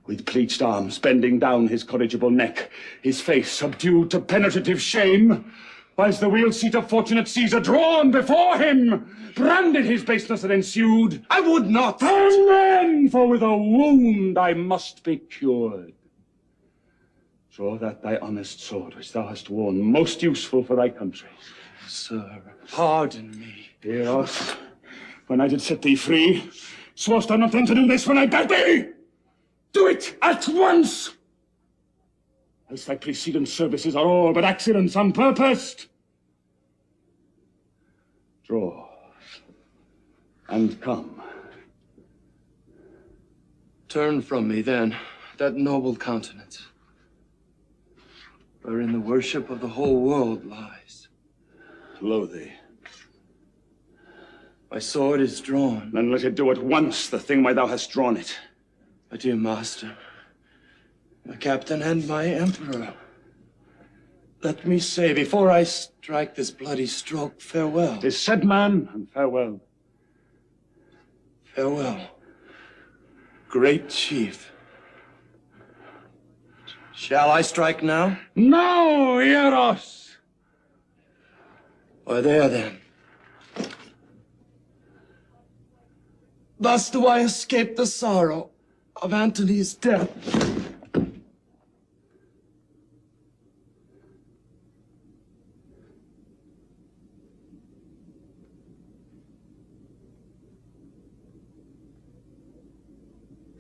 Speaker 13: with pleached arms bending down his corrigible neck, his face subdued to penetrative shame, whilst the wheel seat of fortunate Caesar drawn before him branded his baseness that ensued.
Speaker 6: I would not.
Speaker 13: Amen, for with a wound I must be cured.
Speaker 3: Draw that thy honest sword, which thou hast worn, most useful for thy country.
Speaker 6: Sir, pardon me.
Speaker 3: Eros, when I did set thee free, swast thou not then to do this when I bade thee? Do it at once! Else thy precedent services are all but accidents unpurposed. Draw, and come.
Speaker 6: Turn from me, then, that noble countenance, wherein the worship of the whole world lies.
Speaker 3: Lo thee.
Speaker 6: My sword is drawn.
Speaker 3: Then let it do at once the thing why thou hast drawn it.
Speaker 6: My dear master, my captain and my emperor, let me say, before I strike this bloody stroke, farewell.
Speaker 3: 'Tis said, man, and farewell.
Speaker 6: Farewell, great chief. Shall I strike now?
Speaker 3: Now, Eros!
Speaker 6: Or there, then. Thus do I escape the sorrow of Antony's death.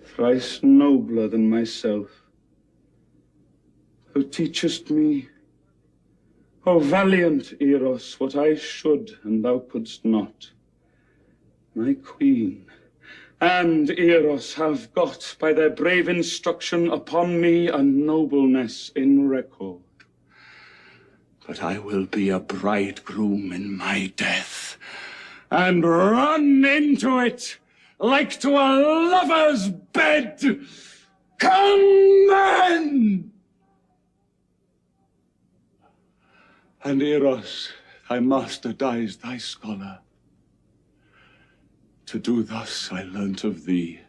Speaker 3: Thrice nobler than myself, who teachest me, O valiant Eros, what I should and thou couldst not. My queen and Eros have got by their brave instruction upon me a nobleness in record. But I will be a bridegroom in my death, and run into it like to a lover's bed. Come then! And Eros, thy master, dies thy scholar. To do thus I learnt of thee.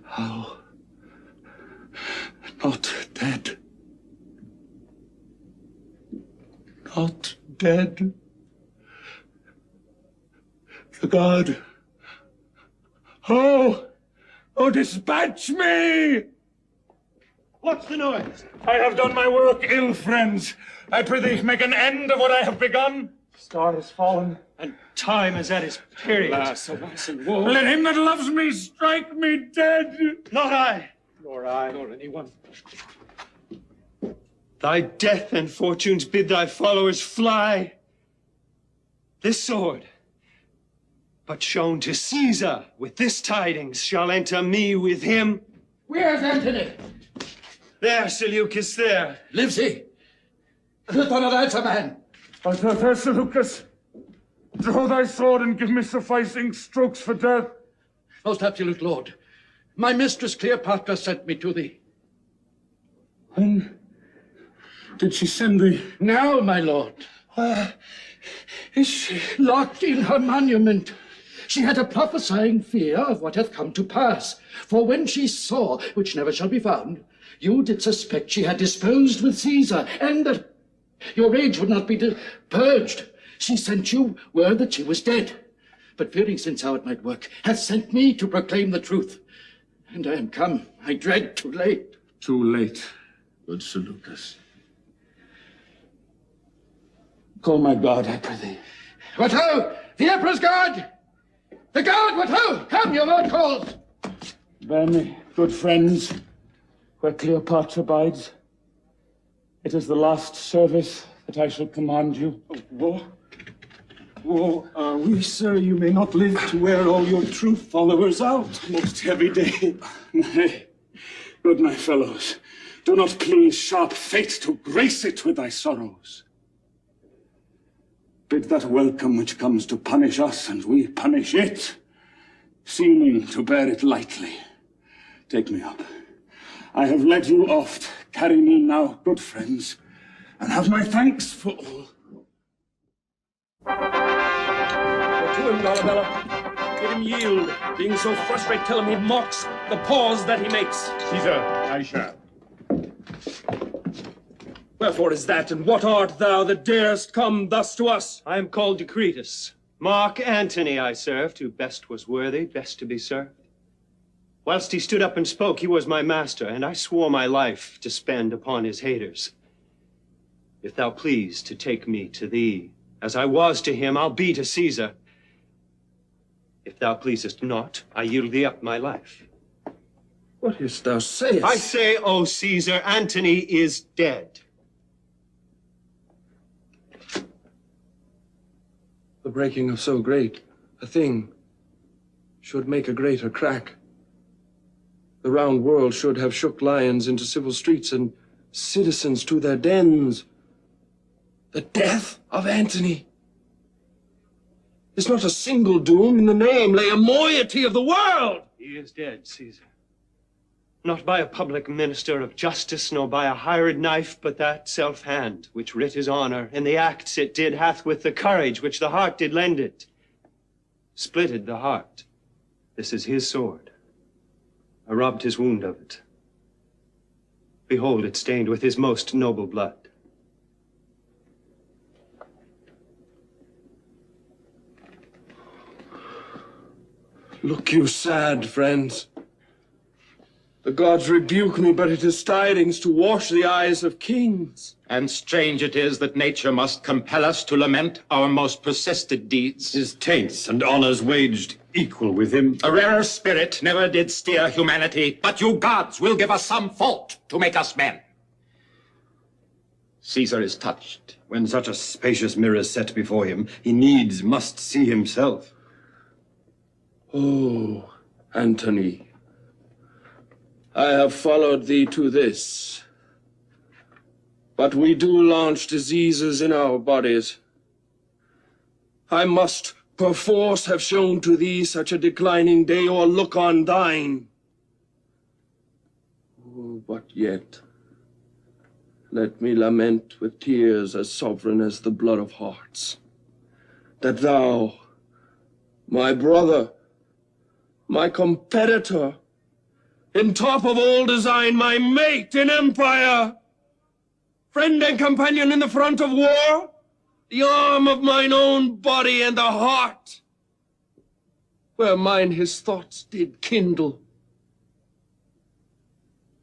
Speaker 3: How? Not dead. Not dead. The god. Oh, dispatch me!
Speaker 9: What's the noise?
Speaker 3: I have done my work ill, friends. I prithee, make an end of what I have begun.
Speaker 9: Star has fallen, and time is at its period.
Speaker 3: Alas, alas, and woe. Let him that loves me strike me dead.
Speaker 9: Not I. Nor I. Nor anyone. Thy death and fortunes bid thy followers fly. This sword, but shown to Caesar with this tidings, shall enter me with him.
Speaker 10: Where's Antony?
Speaker 9: There, Seleucus, there.
Speaker 10: Lives he? Let not answer, man.
Speaker 3: There, Seleucus. Draw thy sword and give me sufficing strokes for death.
Speaker 10: Most absolute lord, my mistress Cleopatra sent me to thee.
Speaker 3: When did she send thee?
Speaker 10: Now, my lord.
Speaker 3: Where is she?
Speaker 10: Locked in her monument. She had a prophesying fear of what hath come to pass. For when she saw, which never shall be found, you did suspect she had disposed with Caesar, and that your rage would not be purged. She sent you word that she was dead, but fearing since how it might work, hath sent me to proclaim the truth. And I am come, I dread, too late.
Speaker 3: Too late, good Seleucus. Call my guard, I prithee.
Speaker 10: What ho! The Emperor's guard! The guard, what ho! Come, your lord calls!
Speaker 3: Bear me, good friends, where Cleopatra bides. It is the last service that I shall command you.
Speaker 20: Woe are we, sir, you may not live to wear all your true followers out. Most heavy day.
Speaker 3: Nay, good my fellows, do not please sharp fate to grace it with thy sorrows. Bid that welcome which comes to punish us, and we punish it, seeming to bear it lightly. Take me up. I have led you oft. Carry me now, good friends, and have my thanks for all.
Speaker 6: To him, Dolabella. Bid him yield, being so frustrate till him he mocks the pause that he makes.
Speaker 17: Caesar, I shall.
Speaker 6: Wherefore is that, and what art thou that darest come thus to us?
Speaker 9: I am called Decretus. Marc Antony I served, who best was worthy, best to be served. Whilst he stood up and spoke, he was my master, and I swore my life to spend upon his haters. If thou please to take me to thee, as I was to him, I'll be to Caesar. If thou pleasest not, I yield thee up my life.
Speaker 6: What is't thou sayest?
Speaker 9: I say, O Caesar, Antony is dead.
Speaker 6: The breaking of so great a thing should make a greater crack. The round world should have shook lions into civil streets and citizens to their dens. The death of Antony is not a single doom. In the name lay a moiety of the world.
Speaker 9: He is dead, Caesar. Not by a public minister of justice, nor by a hired knife, but that self-hand which writ his honor, in the acts it did, hath with the courage which the heart did lend it, splitted the heart. This is his sword. I robbed his wound of it. Behold it stained with his most noble blood.
Speaker 6: Look you sad, friends. The gods rebuke me, but it is tidings to wash the eyes of kings.
Speaker 18: And strange it is that nature must compel us to lament our most persisted deeds.
Speaker 4: His taints and honors waged equal with him.
Speaker 18: A rarer spirit never did steer humanity, but you gods will give us some fault to make us men.
Speaker 4: Caesar is touched. When such a spacious mirror is set before him, he needs must see himself.
Speaker 6: Oh, Antony, I have followed thee to this. But we do launch diseases in our bodies. I must perforce have shown to thee such a declining day, or look on thine. Oh, but yet, let me lament with tears as sovereign as the blood of hearts, that thou, my brother, my competitor, in top of all design, my mate in empire, friend and companion in the front of war, the arm of mine own body and the heart, where mine his thoughts did kindle,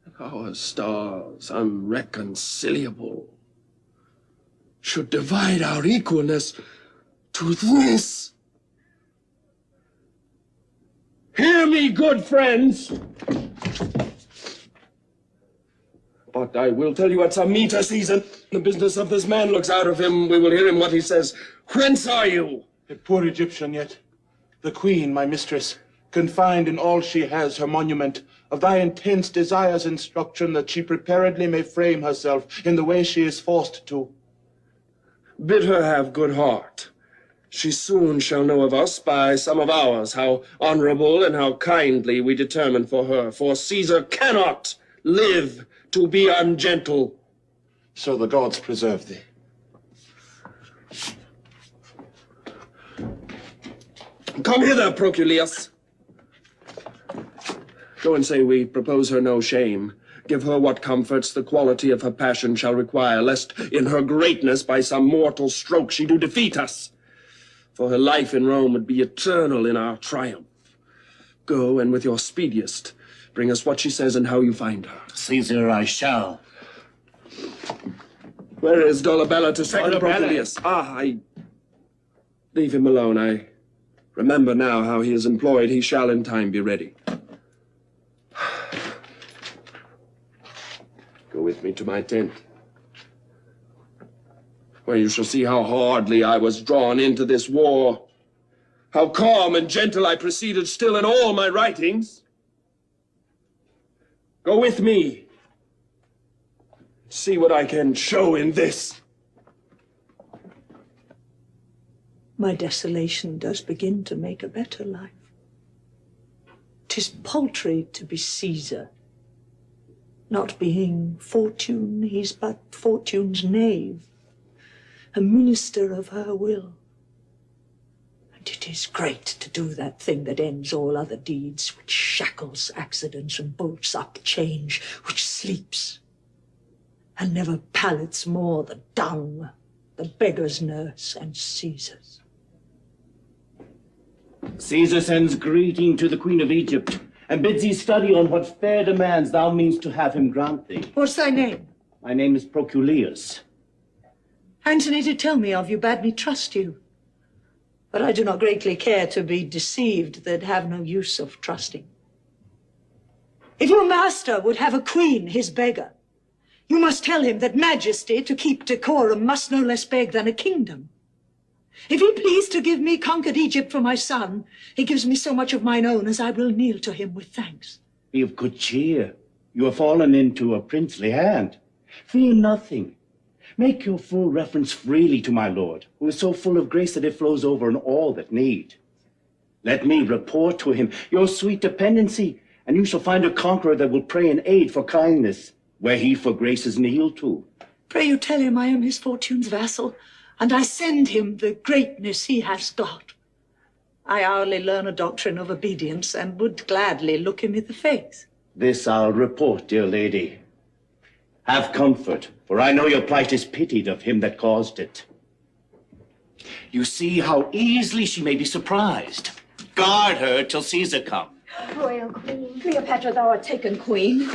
Speaker 6: and our stars unreconcilable should divide our equalness to this. Hear me, good friends. But I will tell you at some meeter season, the business of this man looks out of him. We will hear him what he says. Whence are you?
Speaker 13: A poor Egyptian yet. The queen, my mistress, confined in all she has, her monument, of thy intense desires instruction, that she preparedly may frame herself in the way she is forced to. Bid her have good heart. She soon shall know of us by some of ours, how honorable and how kindly we determine for her. For Caesar cannot live to be ungentle. So the gods preserve thee.
Speaker 6: Come hither, Proculius. Go and say we propose her no shame. Give her what comforts the quality of her passion shall require, lest in her greatness by some mortal stroke she do defeat us. For her life in Rome would be eternal in our triumph. Go, and with your speediest, bring us what she says and how you find her.
Speaker 16: Caesar, I shall.
Speaker 6: Where is Dolabella to second
Speaker 16: Dolabella?
Speaker 6: Proculius? I leave him alone. I remember now how he is employed. He shall in time be ready. Go with me to my tent, where you shall see how hardly I was drawn into this war, how calm and gentle I proceeded still in all my writings. Go with me. See what I can show in this.
Speaker 2: My desolation does begin to make a better life. 'Tis paltry to be Caesar. Not being fortune, he's but fortune's knave, a minister of her will. And it is great to do that thing that ends all other deeds, which shackles accidents and bolts up change, which sleeps and never pallets more the dung, the beggar's nurse and Caesar's.
Speaker 20: Caesar sends greeting to the Queen of Egypt, and bids thee study on what fair demands thou meanst to have him grant thee.
Speaker 2: What's thy name?
Speaker 20: My name is Proculius.
Speaker 2: Antony did tell me of you, bade me trust you. But I do not greatly care to be deceived that have no use of trusting. If your master would have a queen, his beggar, you must tell him that majesty, to keep decorum, must no less beg than a kingdom. If he please to give me conquered Egypt for my son, he gives me so much of mine own as I will kneel to him with thanks.
Speaker 20: Be of good cheer. You have fallen into a princely hand. Fear nothing. Make your full reference freely to my lord, who is so full of grace that it flows over in all that need. Let me report to him your sweet dependency, and you shall find a conqueror that will pray in aid for kindness, where he for graces kneel to.
Speaker 2: Pray you tell him I am his fortune's vassal, and I send him the greatness he has got. I hourly learn a doctrine of obedience, and would gladly look him in the face.
Speaker 20: This I'll report, dear lady. Have comfort, for I know your plight is pitied of him that caused it. You see how easily she may be surprised. Guard her till Caesar come.
Speaker 14: Royal Queen. Cleopatra, thou art taken, Queen.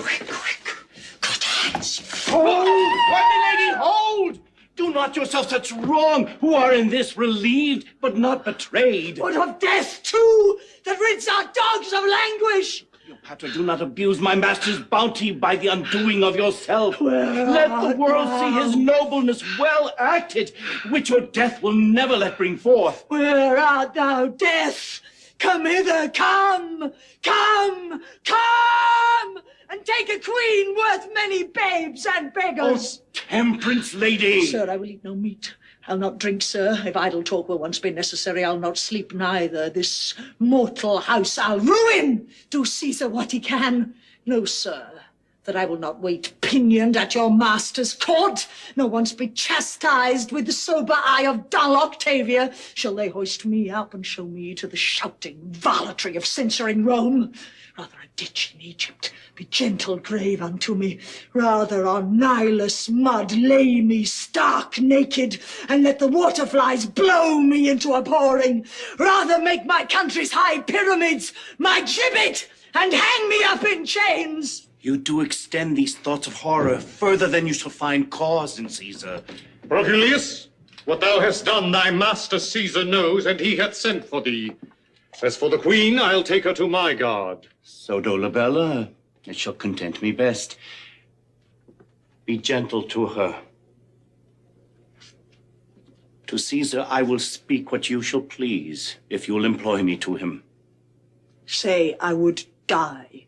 Speaker 20: Hold! My lady, hold! Do not yourself such wrong, who are in this relieved, but not betrayed.
Speaker 2: But of death, too, that rids our dogs of languish.
Speaker 20: Cleopatra, do not abuse my master's bounty by the undoing of yourself. Let the world see his nobleness well acted, which your death will never let bring forth.
Speaker 2: Where art thou, death? Come hither, come, come, come, and take a queen worth many babes and beggars.
Speaker 20: Oh, temperance lady!
Speaker 2: Sir, I will eat no meat. I'll not drink, sir. If idle talk will once be necessary, I'll not sleep neither. This mortal house I'll ruin. Do Caesar what he can. No, sir, that I will not wait pinioned at your master's court, nor once be chastised with the sober eye of dull Octavia, shall they hoist me up and show me to the shouting varletry of censoring Rome. Rather a ditch in Egypt, be gentle grave unto me. Rather on Nilus mud lay me stark naked, and let the waterflies blow me into abhorring. Rather make my country's high pyramids my gibbet, and hang me up in chains.
Speaker 20: You do extend these thoughts of horror further than you shall find cause in Caesar.
Speaker 16: Proculius, what thou hast done thy master Caesar knows, and he hath sent for thee. As for the queen, I'll take her to my guard.
Speaker 20: So, Dolabella, it shall content me best. Be gentle to her. To Caesar I will speak what you shall please, if you'll employ me to him.
Speaker 2: Say I would die.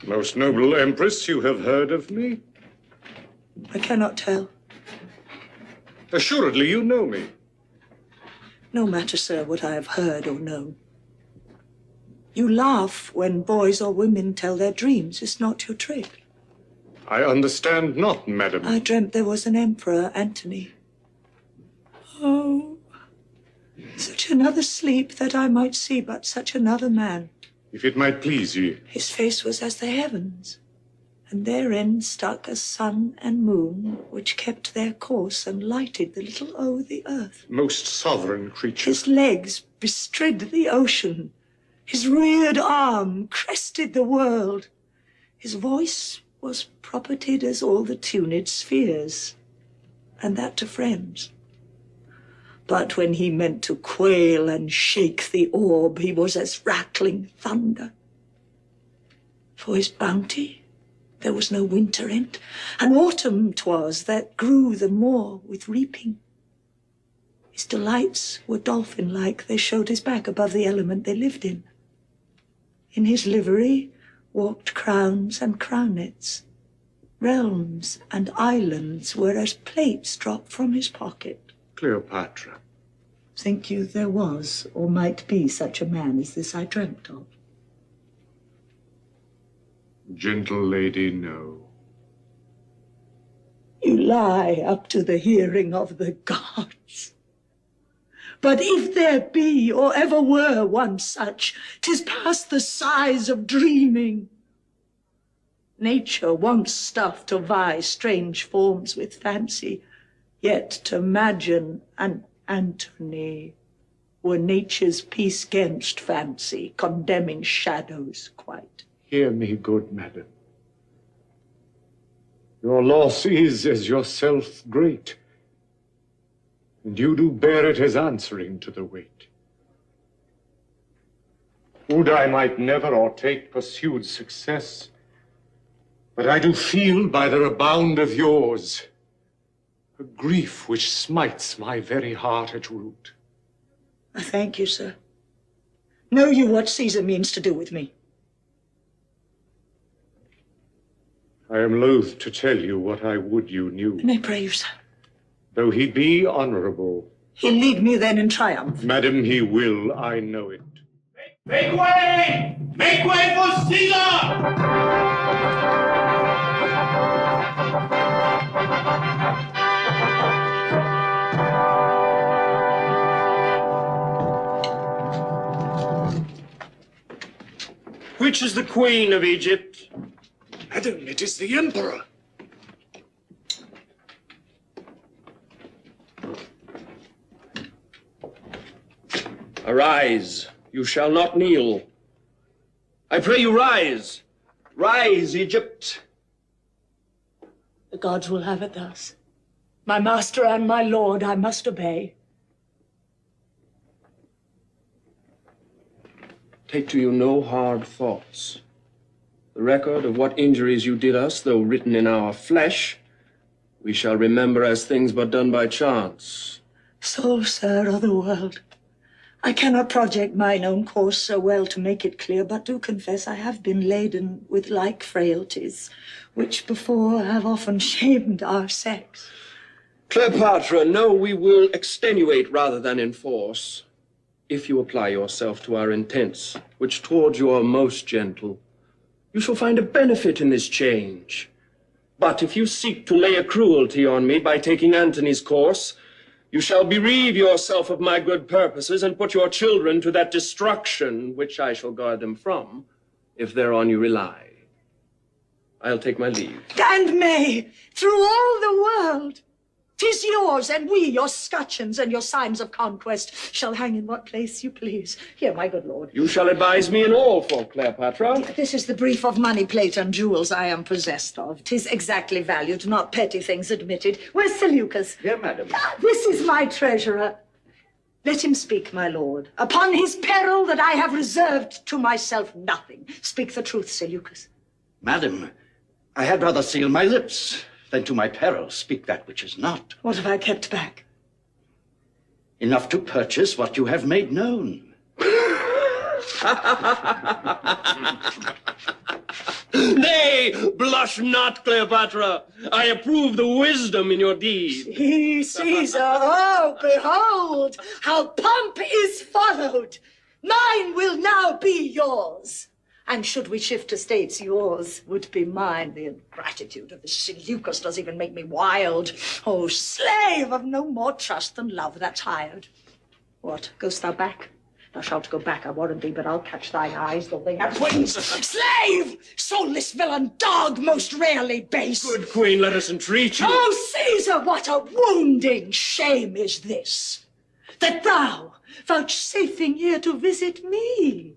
Speaker 16: Most noble Empress, you have heard of me?
Speaker 2: I cannot tell.
Speaker 16: Assuredly you know me.
Speaker 2: No matter, sir, what I have heard or known. You laugh when boys or women tell their dreams. It's not your trick.
Speaker 16: I understand not, madam.
Speaker 2: I dreamt there was an emperor, Antony. Oh, such another sleep that I might see but such another man.
Speaker 16: If it might please you.
Speaker 2: His face was as the heavens, and therein stuck a sun and moon, which kept their course and lighted the little o' the earth.
Speaker 16: Most sovereign creature.
Speaker 2: His legs bestrid the ocean. His reared arm crested the world. His voice was propertied as all the tuned spheres, and that to friends. But when he meant to quail and shake the orb, he was as rattling thunder. For his bounty there was no winter in't, and autumn 'twas that grew the more with reaping. His delights were dolphin-like, they showed his back above the element they lived in. In his livery walked crowns and crownets. Realms and islands were as plates dropped from his pocket.
Speaker 16: Cleopatra.
Speaker 2: Think you there was, or might be, such a man as this I dreamt of?
Speaker 16: Gentle lady, no.
Speaker 2: You lie up to the hearing of the gods. But if there be, or ever were one such, 'tis past the size of dreaming. Nature wants stuff to vie strange forms with fancy, yet to imagine an Antony were nature's peace 'gainst fancy, condemning shadows quite.
Speaker 13: Hear me, good madam. Your loss is as yourself great, and you do bear it as answering to the weight. Would I might never o'ertake pursued success, but I do feel by the rebound of yours a grief which smites my very heart at root.
Speaker 2: I thank you, sir. Know you what Caesar means to do with me?
Speaker 13: I am loath to tell you what I would you knew.
Speaker 2: May I pray you, sir?
Speaker 13: Though he be honorable.
Speaker 2: He'll lead me then in triumph.
Speaker 13: Madam, he will, I know it.
Speaker 16: Make way! Make way for Caesar!
Speaker 6: Which is the Queen of Egypt?
Speaker 13: Madam, it is the Emperor.
Speaker 6: Arise, you shall not kneel. I pray you rise. Rise, Egypt.
Speaker 2: The gods will have it thus. My master and my lord I must obey.
Speaker 6: Take to you no hard thoughts. The record of what injuries you did us, though written in our flesh, we shall remember as things but done by chance.
Speaker 2: So, sir, of the world, I cannot project mine own course so well to make it clear, but do confess I have been laden with like frailties, which before have often shamed our sex.
Speaker 6: Cleopatra, no, we will extenuate rather than enforce. If you apply yourself to our intents, which towards you are most gentle, you shall find a benefit in this change. But if you seek to lay a cruelty on me by taking Antony's course, you shall bereave yourself of my good purposes and put your children to that destruction which I shall guard them from, if thereon you rely. I'll take my leave.
Speaker 2: And may, through all the world, 'tis yours, and we, your scutcheons and your signs of conquest, shall hang in what place you please. Here, my good lord.
Speaker 6: You shall advise me in all for Cleopatra.
Speaker 2: This is the brief of money, plate, and jewels I am possessed of. 'Tis exactly valued, not petty things admitted. Where's Seleucus?
Speaker 20: Here, madam.
Speaker 2: This is my treasurer. Let him speak, my lord. Upon his peril that I have reserved to myself nothing. Speak the truth, Seleucus.
Speaker 20: Madam, I had rather seal my lips than to my peril speak that which is not.
Speaker 2: What have I kept back?
Speaker 20: Enough to purchase what you have made known.
Speaker 6: Nay, blush not, Cleopatra. I approve the wisdom in your deed.
Speaker 2: See, Caesar, oh, behold, how pomp is followed. Mine will now be yours. And should we shift estates, yours would be mine. The ingratitude of the Seleucus does even make me wild. Oh, slave of no more trust than love that's hired. What, goest thou back? Thou shalt go back, I warrant thee, but I'll catch thine eyes, though they have wings. Slave! Soulless villain, dog, most rarely base.
Speaker 6: Good queen, let us entreat you.
Speaker 2: Oh, Caesar, what a wounding shame is this, that thou, vouchsafing here to visit me,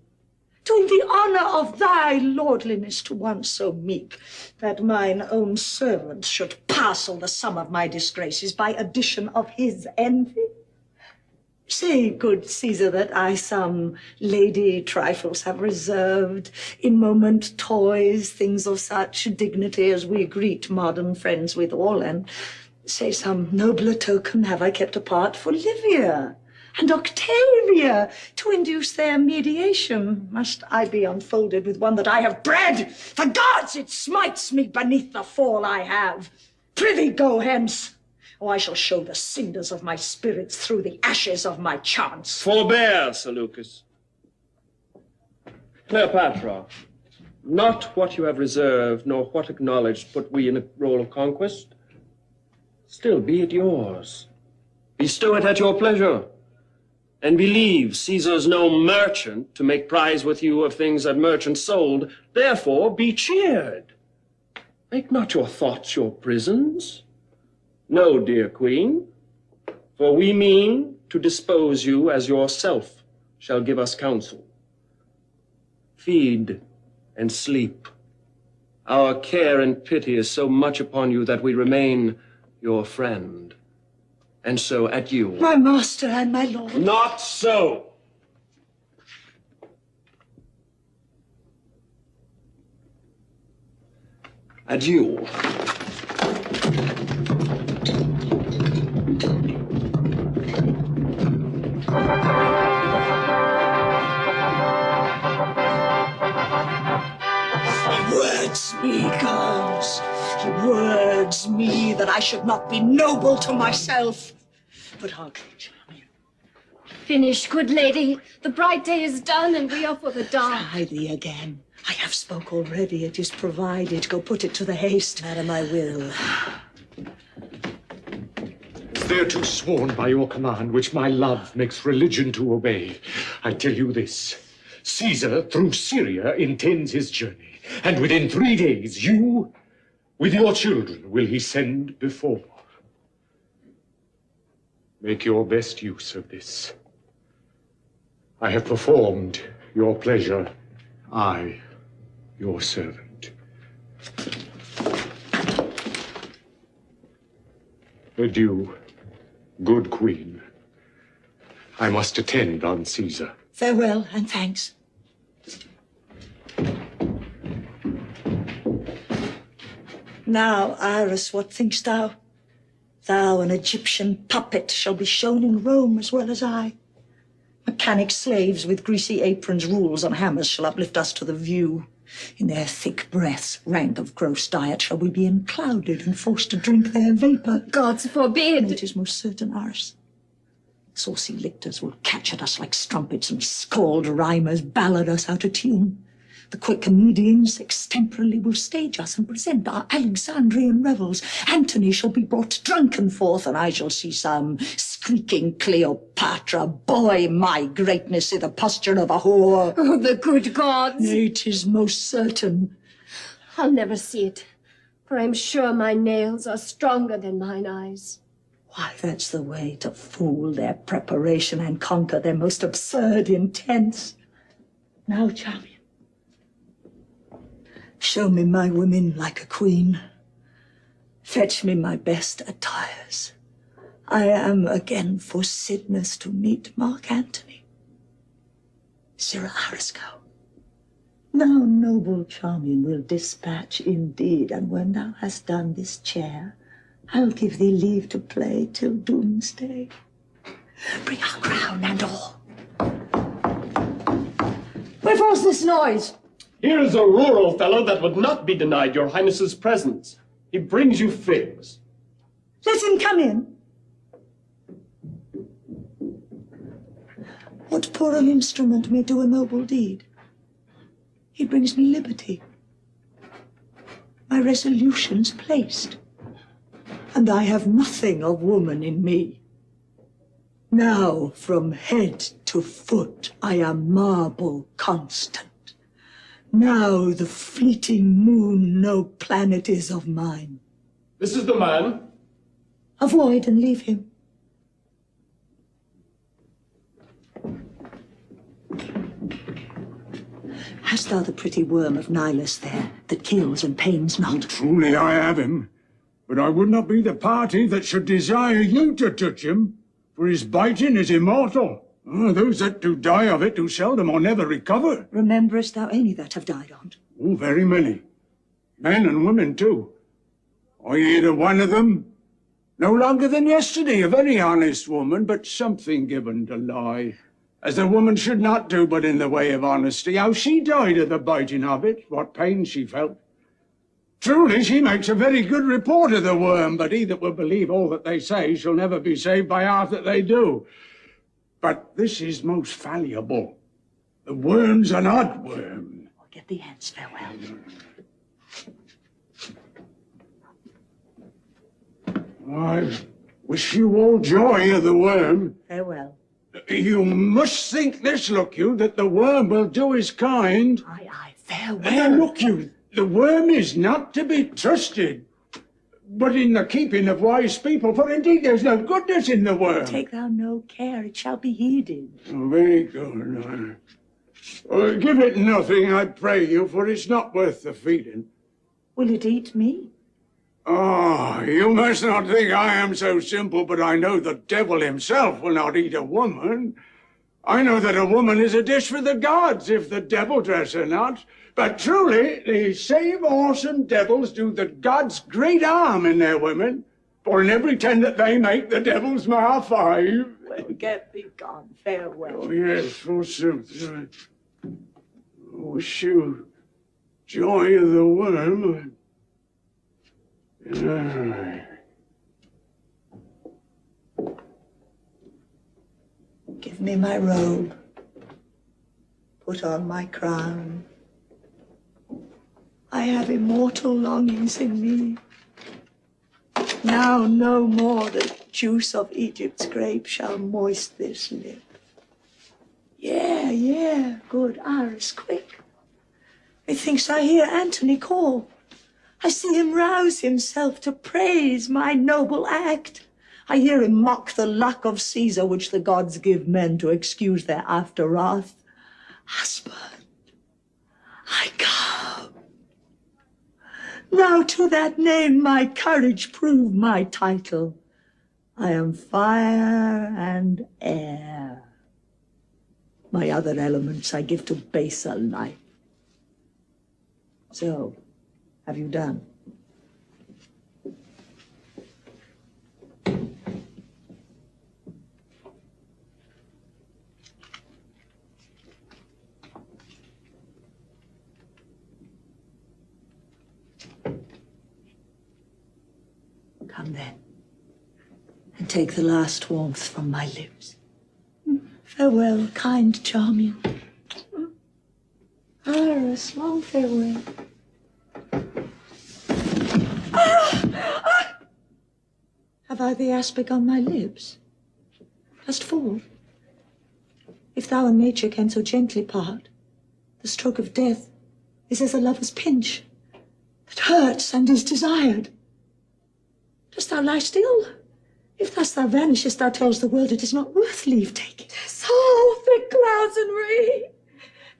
Speaker 2: doing the honor of thy lordliness to one so meek, that mine own servant should parcel the sum of my disgraces by addition of his envy. Say, good Caesar, that I some lady trifles have reserved, in moment toys, things of such dignity as we greet modern friends withal, and say some nobler token have I kept apart for Livia and Octavia, to induce their mediation. Must I be unfolded with one that I have bred? For gods, it smites me beneath the fall I have. Prithee, go hence, or I shall show the cinders of my spirits through the ashes of my chance.
Speaker 6: Forbear, Seleucus. Cleopatra, not what you have reserved, nor what acknowledged put we in a role of conquest. Still, be it yours. Bestow it at your pleasure. And believe Caesar's no merchant to make prize with you of things that merchants sold. Therefore, be cheered. Make not your thoughts your prisons. No, dear queen, for we mean to dispose you as yourself shall give us counsel. Feed and sleep. Our care and pity is so much upon you that we remain your friend. And so adieu.
Speaker 2: My master and my lord.
Speaker 6: Not so. Adieu.
Speaker 2: Words me, girls. Words me that I should not be noble to myself. But hardly, Charmian.
Speaker 7: Finish, good lady. The bright day is done, and we are for the dark.
Speaker 2: Try thee again. I have spoke already. It is provided. Go put it to the haste. Madam, I will.
Speaker 21: Thereto sworn by your command, which my love makes religion to obey, I tell you this. Caesar through Syria intends his journey, and within 3 days you, with your children, will he send before. Make your best use of this. I have performed your pleasure, I, your servant. Adieu, good queen. I must attend on Caesar.
Speaker 2: Farewell and thanks. Now, Iras, what thinkst thou? Thou, an Egyptian puppet, shall be shown in Rome as well as I. Mechanic slaves with greasy aprons, rules on hammers, shall uplift us to the view. In their thick breaths, rank of gross diet, shall we be enclouded and forced to drink their vapour.
Speaker 7: Gods forbid!
Speaker 2: And it is most certain, Iras. Saucy lictors will catch at us like strumpets, and scald rhymers ballad us out of tune. The quick comedians extemporally will stage us and present our Alexandrian revels. Antony shall be brought drunken forth, and I shall see some squeaking Cleopatra buoy my greatness in the posture of a whore.
Speaker 7: Oh, the good gods!
Speaker 2: Nay, 'tis most certain.
Speaker 7: I'll never see it, for I'm sure my nails are stronger than mine eyes.
Speaker 2: Why, that's the way to fool their preparation and conquer their most absurd intents. Now, Charmian, show me my women like a queen. Fetch me my best attires. I am again for Sidness to meet Marc Antony. Sirrah Arisco, thou noble Charmian will dispatch indeed, and when thou hast done this chair, I'll give thee leave to play till doomsday. Bring our crown and all. Wherefore's this noise?
Speaker 6: Here is a rural fellow that would not be denied your highness's presence. He brings you figs.
Speaker 2: Let him come in. What poor an instrument may do a noble deed? He brings me liberty. My resolution's placed, and I have nothing of woman in me. Now, from head to foot, I am marble constant. Now the fleeting moon no planet is of mine.
Speaker 6: This is the man.
Speaker 2: Avoid and leave him. Hast thou the pretty worm of Nilus there, that kills and pains not?
Speaker 3: Truly I have him, but I would not be the party that should desire you to touch him, for his biting is immortal. Those that do die of it do seldom or never recover.
Speaker 2: Rememberest thou any that have died on't?
Speaker 3: Oh, very many. Men and women too. I heard of one of them, no longer than yesterday, a very honest woman, but something given to lie, as a woman should not do but in the way of honesty. How she died of the biting of it, what pain she felt. Truly, she makes a very good report of the worm, but he that will believe all that they say shall never be saved by half that they do. But this is most valuable. The worm's an odd worm.
Speaker 2: I'll get thee hence, farewell.
Speaker 3: I wish you all joy of the worm.
Speaker 2: Farewell.
Speaker 3: You must think this, look you, that the worm will do his kind.
Speaker 2: Aye, aye, farewell.
Speaker 3: And look you,
Speaker 1: The worm is not to be trusted, but in the keeping of wise people, for indeed there's no goodness in the worm.
Speaker 2: Take thou no care, it shall be heeded.
Speaker 1: Oh, very good. Give it nothing, I pray you, for it's not worth the feeding.
Speaker 2: Will it eat me?
Speaker 1: Oh, you must not think I am so simple, but I know the devil himself will not eat a woman. I know that a woman is a dish for the gods, if the devil dress her not. But truly, these same awesome devils do the gods great harm in their women. For in every 10 that they make, the devils mar 5.
Speaker 2: Well, get thee gone. Farewell.
Speaker 1: Oh, yes, forsooth. Wish you joy of the worm.
Speaker 2: Give me my robe. Put on my crown. I have immortal longings in me. Now no more the juice of Egypt's grape shall moist this lip. Yeah, good Iras, quick. Methinks I hear Antony call. I see him rouse himself to praise my noble act. I hear him mock the luck of Caesar, which the gods give men to excuse their after wrath. Husband, I come. Now to that name my courage prove my title. I am fire and air. My other elements I give to baser life. So, have you done? Come then, and take the last warmth from my lips. Farewell, kind Charmian. Iras, long farewell. Have I the aspic on my lips? Dost fall? If thou and nature can so gently part, the stroke of death is as a lover's pinch that hurts and is desired. Dost thou lie still? If thus thou vanishest, thou tells the world it is not worth leave taking.
Speaker 14: So thick clouds and rain,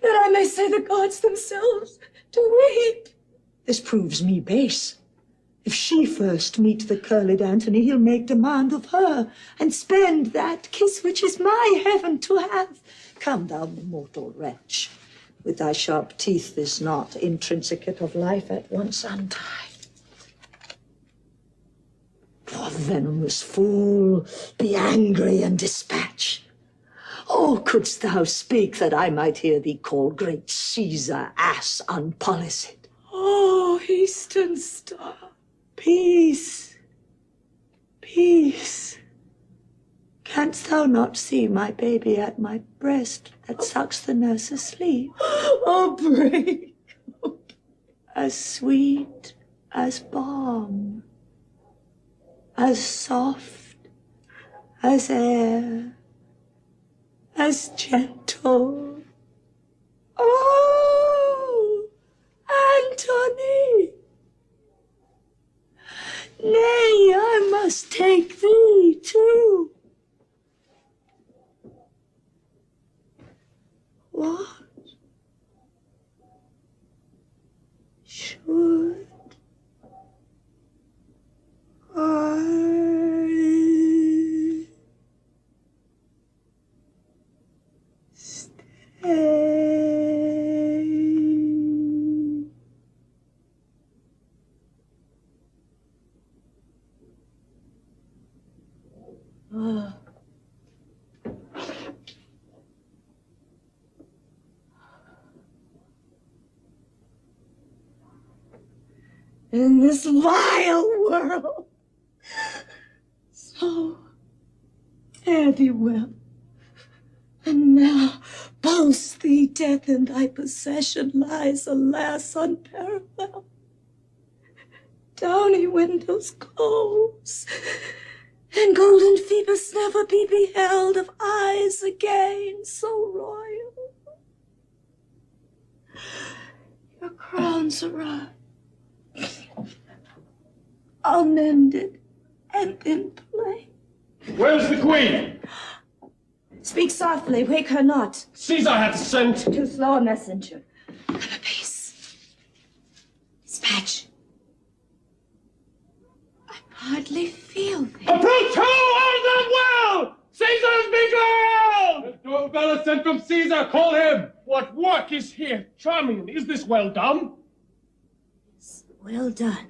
Speaker 14: that I may say the gods themselves do weep.
Speaker 2: This proves me base. If she first meet the curled Antony, he'll make demand of her, and spend that kiss which is my heaven to have. Come, thou mortal wretch, with thy sharp teeth this knot, intrinsicate of life, at once untie. Poor venomous fool, be angry and dispatch. Oh, couldst thou speak that I might hear thee call great Caesar ass unpoliced?
Speaker 14: Oh, eastern star.
Speaker 2: Peace, peace. Canst thou not see my baby at my breast that sucks the nurse asleep?
Speaker 14: Oh, break.
Speaker 2: As sweet as balm, as soft as air, as gentle. Oh, Antony! Nay, I must take thee too. What should I stay?
Speaker 14: In this vile world, so fare thee well. And now boast thee death in thy possession lies, alas, unparalleled. Downy windows close, and golden Phoebus never be beheld of eyes again so royal. Your crown once arrive, I'll mend it and then play.
Speaker 17: Where's the queen?
Speaker 14: Speak softly, wake her not.
Speaker 6: Caesar hath sent.
Speaker 14: Too slow a messenger. Have a peace. Dispatch. I hardly feel thee.
Speaker 6: Approach who? All them well! Caesar's betrayal!
Speaker 21: The doorbell is sent from Caesar. Call him.
Speaker 6: What work is here? Charmian, is this well done?
Speaker 14: Well done.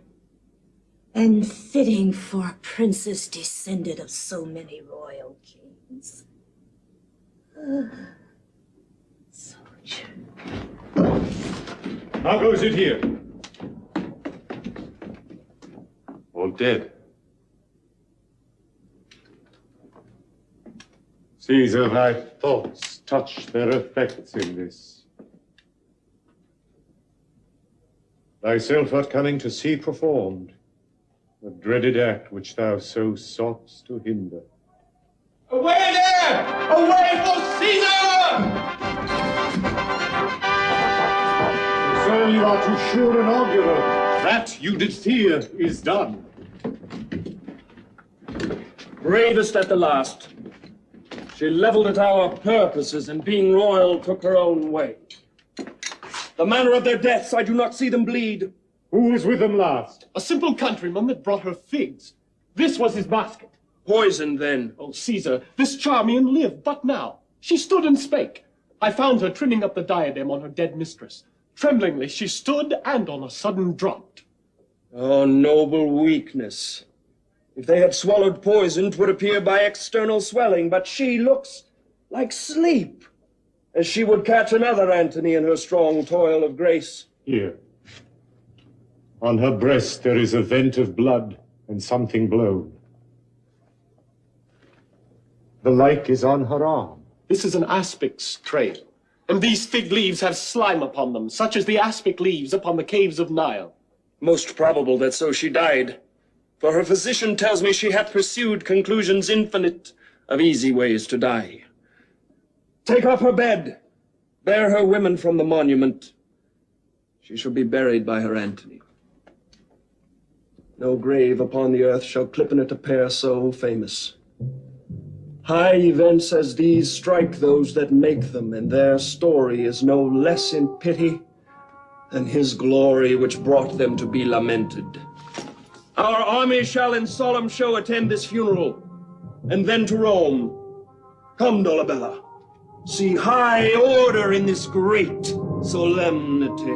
Speaker 14: And fitting for a princess descended of so many royal kings. Soldier.
Speaker 21: How goes it here? All dead. Caesar, thy thoughts touch their effects in this. Thyself art coming to see performed the dreaded act which thou so soughtst to hinder.
Speaker 6: Away there! Away for Caesar!
Speaker 21: So you are too sure and augural. That you did fear is done.
Speaker 6: Bravest at the last. She leveled at our purposes, and being royal, took her own way. The manner of their deaths, I do not see them bleed.
Speaker 21: Who was with them last?
Speaker 19: A simple countryman that brought her figs. This was his basket.
Speaker 6: Poisoned, then.
Speaker 19: Oh, Caesar, this Charmian lived but now. She stood and spake. I found her trimming up the diadem on her dead mistress. Tremblingly she stood, and on a sudden dropped.
Speaker 6: Oh, noble weakness. If they had swallowed poison, 'twould appear by external swelling, but she looks like sleep, as she would catch another Antony in her strong toil of grace.
Speaker 21: Here. On her breast there is a vent of blood and something blown. The like is on her arm.
Speaker 19: This is an aspic's trail, and these fig leaves have slime upon them, such as the aspic leaves upon the caves of Nile.
Speaker 6: Most probable that so she died, for her physician tells me she hath pursued conclusions infinite of easy ways to die. Take off her bed, bear her women from the monument. She shall be buried by her Antony. No grave upon the earth shall clip in it a pair so famous. High events as these strike those that make them, and their story is no less in pity than his glory which brought them to be lamented. Our army shall in solemn show attend this funeral, and then to Rome. Come, Dolabella, see high order in this great solemnity.